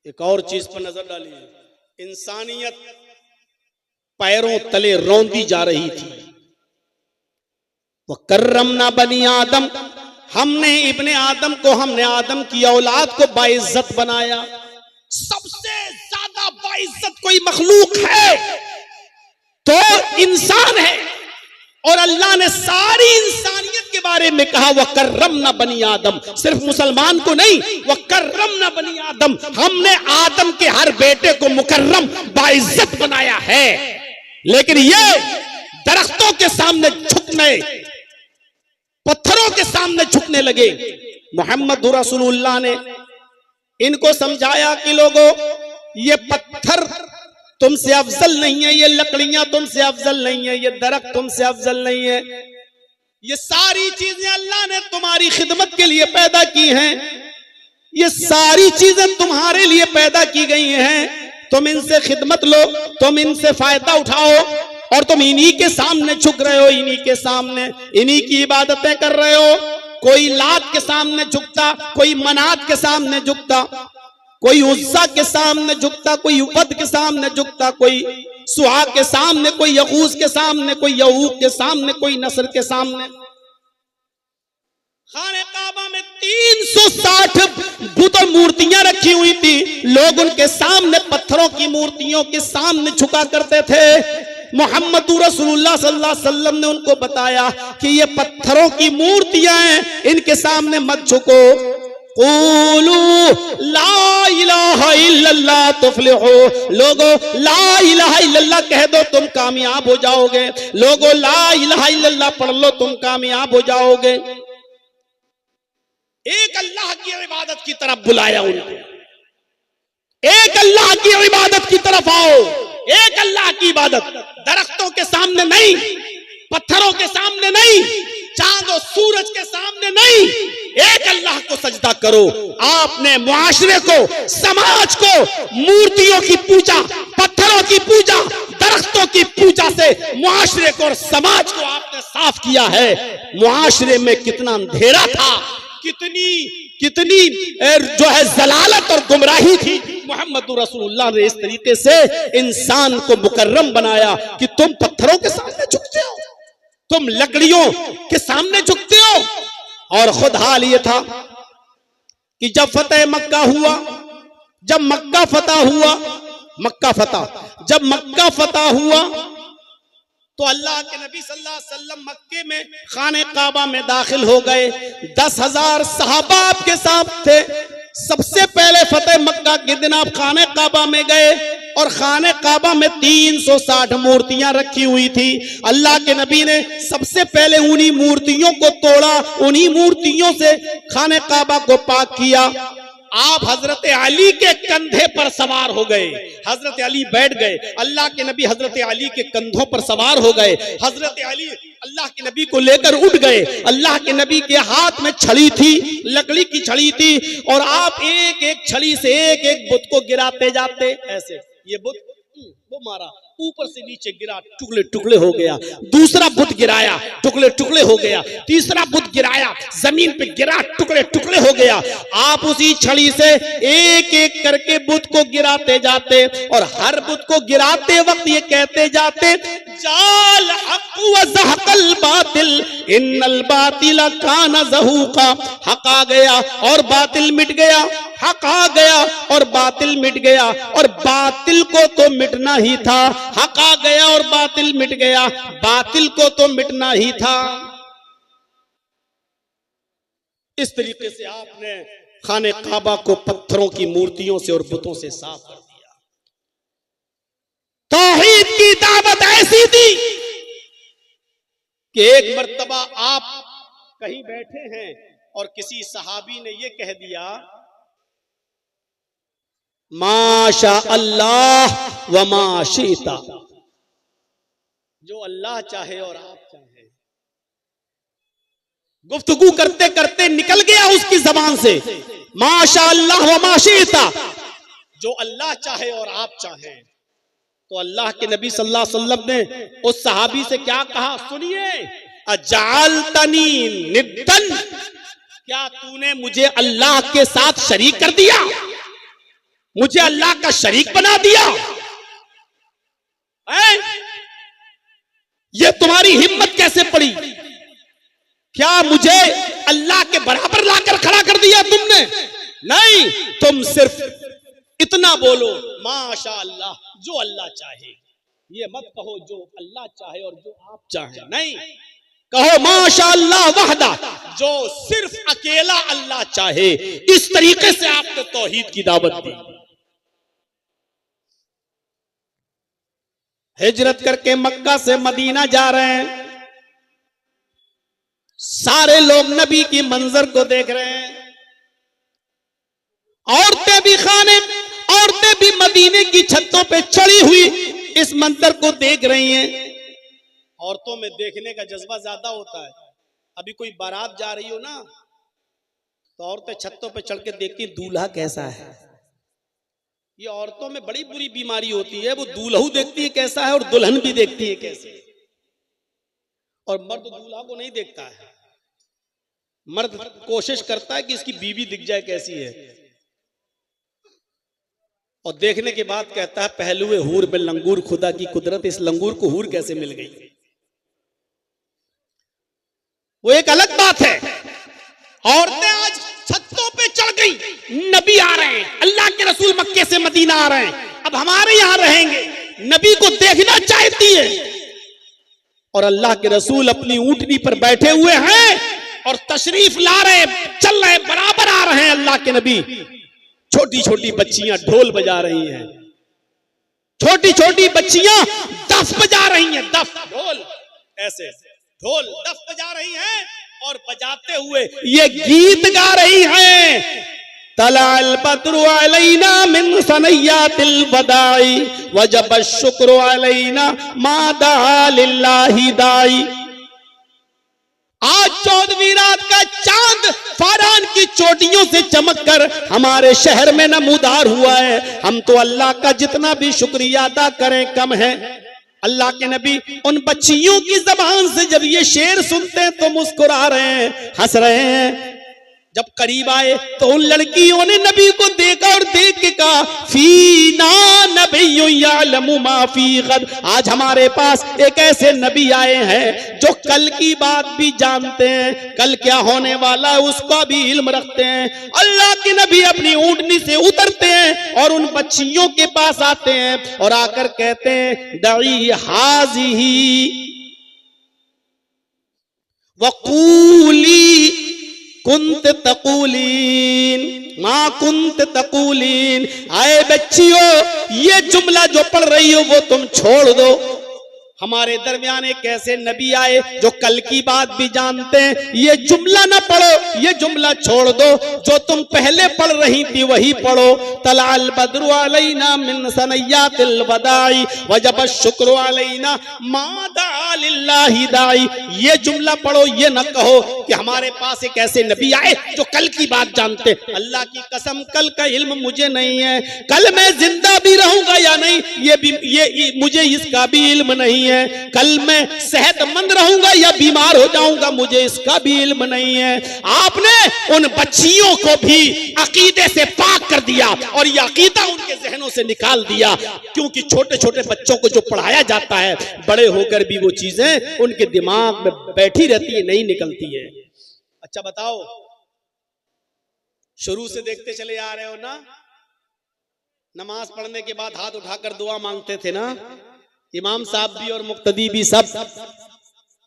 एक और चीज पर नजर डालिए, इंसानियत पैरों तले रौंदी जा रही थी। वह कर्रमना बनी आदम, हमने इब्ने आदम को, हमने आदम की औलाद को बाइज्जत बनाया। सबसे ज्यादा बाइज्जत कोई मखलूक है तो इंसान है, और अल्लाह ने सारी इंसानियत के बारे में कहा वह कर्रमना बनी आदम। सिर्फ मुसलमान को नहीं, वह कर्रमना बनी आदम, हमने आदम के हर बेटे को मुकर्रम बाइज्जत बनाया है। लेकिन ये दरख्तों के सामने झुकने, पत्थरों के सामने झुकने लगे। मोहम्मद रसूलुल्लाह ने इनको समझाया कि लोगों, ये पत्थर तुमसे अफजल नहीं है, ये लकड़ियां तुमसे अफजल नहीं है, ये दरख्त तुमसे अफजल नहीं है, ये सारी चीजें अल्लाह ने तुम्हारी खिदमत के लिए पैदा की हैं, ये सारी चीजें तुम्हारे लिए पैदा की गई हैं। तुम इनसे खिदमत लो, तुम इनसे फायदा उठाओ, और तुम इन्हीं के सामने झुक रहे हो, इन्हीं के सामने इन्हीं की इबादतें कर रहे हो। कोई लात के सामने झुकता, कोई मनात के सामने झुकता, कोई उज्जा के सामने झुकता, कोई उपद के सामने झुकता, कोई सुहा के सामने, कोई यगूस के सामने, कोई यहूक के सामने, कोई नसर के सामने। खाने काबा में 360 बुत और मूर्तियां रखी हुई थी। लोग उनके सामने, पत्थरों की मूर्तियों के सामने झुका करते थे। मोहम्मद रसूलुल्लाह सल्लल्लाहु अलैहि वसल्लम ने उनको बताया कि ये पत्थरों की मूर्तियां हैं, इनके सामने मत झुको। क़ूलू ला इलाहा इल्लल्लाह तुफ्लिहू, लोगो ला इलाहा इल्लल्लाह कह दो तुम कामयाब हो जाओगे। लोगो ला इलाहा इल्लल्लाह पढ़ लो, तुम कामयाब हो जाओगे। एक अल्लाह की इबादत की तरफ बुलाया उनको, एक अल्लाह की इबादत की तरफ आओ, एक अल्लाह की इबादत। दरख्तों के सामने नहीं, पत्थरों के सामने नहीं, चांद और सूरज के सामने नहीं, एक अल्लाह को सजदा करो। आपने मुआशरे को, समाज को मूर्तियों की पूजा, पत्थरों की पूजा, दरख्तों की पूजा से मुआशरे को और समाज को आपने साफ किया है। मुआशरे में कितना अंधेरा था, कितनी जो है जलालत और गुमराही थी। मोहम्मद रसूलुल्लाह ने इस तरीके से इंसान को मुकर्रम बनाया कि तुम पत्थरों के सामने झुकते हो, तुम लकड़ियों के सामने झुकते हो। और खुद हाल ये था कि जब फतेह मक्का हुआ, जब मक्का फतह हुआ, जब मक्का फतह हुआ तो अल्लाह के नबी सल्लल्लाहु अलैहि वसल्लम मक्के में खाने काबा में दाखिल हो गए। 10,000 सहाबा आपके साथ थे। सबसे पहले फतेह मक्का के दिन आप खाने काबा में गए और खाने काबा में 360 मूर्तियां रखी हुई थी। अल्लाह के नबी ने सबसे पहले उन्हीं मूर्तियों को तोड़ा, उन्हीं मूर्तियों से खाने काबा को पाक किया। आप हजरत अली के कंधे पर सवार हो गए, हजरत अली बैठ गए, अल्लाह के नबी हजरत अली के कंधों पर सवार हो गए। हजरत अली अल्लाह के नबी को लेकर उठ गए। अल्लाह के नबी के हाथ में छड़ी थी, लकड़ी की छड़ी थी, और आप एक एक छड़ी से एक एक बुत को गिराते जाते। ऐसे ये बुत वो मारा, ऊपर से नीचे गिरा, टुकड़े टुकड़े हो गया। दूसरा बुत गिराया, टुकड़े टुकड़े हो गया। तीसरा बुत गिराया, जमीन पे गिरा, टुकड़े टुकड़े हो गया। आप उसी छड़ी से एक एक करके बुत को गिराते जाते, और हर बुत को गिराते वक्त ये कहते जाते, जाल हक व ज़हक़ल बातिल इन्नल बातिला काना ज़हूका, हक आ गया और बातिल मिट गया, हक आ गया और बातिल मिट गया, और बातिल को तो मिटना ही था। हक आ गया और बातिल मिट गया, बातिल को तो मिटना ही था। इस तरीके से आपने खाने काबा को पत्थरों की मूर्तियों से और बुतों से साफ कर दिया। तौहीद की दावत ऐसी थी कि एक मर्तबा आप कहीं बैठे हैं और किसी सहाबी ने यह कह दिया, माशा अल्लाह व माशीता, जो अल्लाह चाहे और आप चाहे। गुफ्तगू करते करते निकल गया उसकी जबान से माशा अल्लाह व माशीता, जो अल्लाह चाहे और आप चाहें। तो अल्लाह के नबी सल्लल्लाहु अलैहि वसल्लम ने उस सहाबी से क्या कहा, सुनिए, अजालतनी निद्दन, क्या तूने मुझे अल्लाह के साथ शरीक कर दिया, मुझे अल्लाह का शरीक बना दिया? ये तुम्हारी हिम्मत कैसे पड़ी? क्या मुझे अल्लाह के बराबर लाकर खड़ा कर दिया तुमने? नहीं, तुम सिर्फ इतना बोलो, माशा अल्लाह, जो अल्लाह चाहे। ये मत कहो जो अल्लाह चाहे और जो आप चाहे, नहीं, कहो माशा अल्लाह वहदा, जो सिर्फ अकेला अल्लाह चाहे। इस तरीके से आपने तौहीद की दावत दी। हिजरत करके मक्का से मदीना जा रहे हैं, सारे लोग नबी की मंजर को देख रहे हैं, औरतें भी मदीने की छतों पे चढ़ी हुई इस मंजर को देख रही हैं। औरतों में देखने का जज्बा ज्यादा होता है। अभी कोई बारात जा रही हो ना, तो औरतें छतों पे चढ़ के देखती दूल्हा कैसा है। ये औरतों में बड़ी बुरी बीमारी होती है, वो दूल्हू देखती है कैसा है और दुल्हन भी देखती है कैसी है, और मर्द दूल्हा को नहीं देखता है। मर्द कोशिश करता है कि इसकी बीवी दिख जाए कैसी है, और देखने के बाद कहता है पहलुए हूर में लंगूर, खुदा की कुदरत, इस लंगूर को हूर कैसे मिल गई। वो एक अलग बात है। औरतें आज छतों पे चढ़ गई, नबी आ रहे हैं, अल्लाह के रसूल मक्के से मदीना आ रहे हैं, अब हमारे यहां रहेंगे, नबी को देखना चाहती है, और अल्लाह के रसूल अपनी ऊंटनी पर बैठे हुए हैं और तशरीफ ला रहे, चल रहे, बराबर आ रहे हैं अल्लाह के नबी। छोटी छोटी बच्चियां ढोल बजा रही हैं, छोटी छोटी बच्चियां दफ बजा रही हैं, दफ ढोल, ऐसे ढोल दफ बजा रही हैं, और बजाते हुए ये गीत गा रही हैं, तलाल बद्रु अलैना मिन सनय्यातिल वदाई वजब शुक्र अलैना मादा लिल्लाहि दाई। आज 14वीं रात का चांद फारान की चोटियों से चमककर हमारे शहर में नमूदार हुआ है। हम तो अल्लाह का जितना भी शुक्रिया अदा करें कम है। अल्लाह के नबी उन बच्चियों की जबान से जब ये शेर सुनते हैं तो मुस्कुरा रहे हैं, हंस रहे हैं। जब करीब आए तो उन लड़कियों ने नबी को देखा और देख के कहा, फीना नबिय्युन यअलमु मा फी गद, आज हमारे पास एक ऐसे नबी आए हैं जो कल की बात भी जानते हैं, कल क्या होने वाला है उसका भी इल्म रखते हैं। अल्लाह के नबी अपनी ऊंटनी से उतरते हैं और उन बच्चियों के पास आते हैं और आकर कहते हैं, दई हाज़िही वक़ूली कुंत तकूलीन माँ कुंत तकूलीन, आए बच्चियों ये जुमला जो पढ़ रही हो वो तुम छोड़ दो। हमारे दरमियान एक ऐसे नबी आए जो कल की बात भी जानते हैं, ये जुमला ना पढ़ो, ये जुमला छोड़ दो, जो तुम पहले पढ़ रही थी वही पढ़ो। तलाल बद्रु अलैना मिन सनय्यातिल वदाई वजब शुक्र अलैना मादा लिल्लाहि दाई। ये जुमला पढ़ो, ये न कहो कि हमारे पास एक ऐसे नबी आए जो कल की बात जानते। अल्लाह की कसम कल का इल्म मुझे नहीं है, कल मैं जिंदा भी रहूंगा या नहीं ये मुझे इसका भी इल्म नहीं है। है, कल मैं सेहतमंद रहूंगा या बीमार हो जाऊंगा मुझे इसका भी इल्म नहीं है। आपने उन बच्चियों को भी अकीदे से पाक कर दिया और ये अकीदा उनके जहनों से निकाल दिया, क्योंकि छोटे छोटे बच्चों को जो पढ़ाया जाता है बड़े होकर भी वो चीजें उनके दिमाग में बैठी रहती है, नहीं निकलती है। अच्छा बताओ, शुरू से देखते चले आ रहे हो ना, नमाज पढ़ने के बाद हाथ उठाकर दुआ मांगते थे ना, इमाम साहब भी और मुक्तदी भी सब।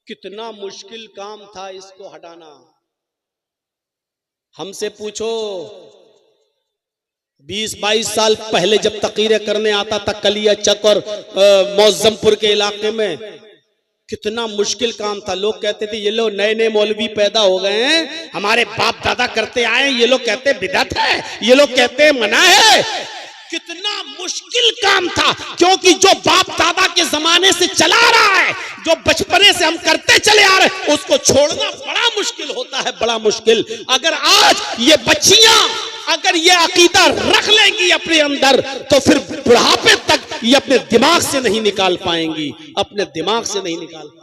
कितना मुश्किल काम था इसको हटाना। हमसे पूछो 20-22 साल पहले जब तकरीरें करने आता था कलिया चक और मौजमपुर के इलाके में, कितना मुश्किल काम था। लोग कहते थे ये लोग नए नए मौलवी पैदा हो गए हैं, हमारे बाप दादा करते आए, ये लोग कहते बिदअत है, ये लोग कहते मना है। कितना मुश्किल काम था, क्योंकि जो बाप दादा के जमाने से चला रहा है, जो बचपने से हम करते चले आ रहे हैं, उसको छोड़ना बड़ा मुश्किल होता है, बड़ा मुश्किल। अगर आज ये बच्चियां अगर ये अकीदा रख लेंगी अपने अंदर, तो फिर बुढ़ापे तक ये अपने दिमाग से नहीं निकाल पाएंगी, अपने दिमाग से नहीं निकाल पाएंगी।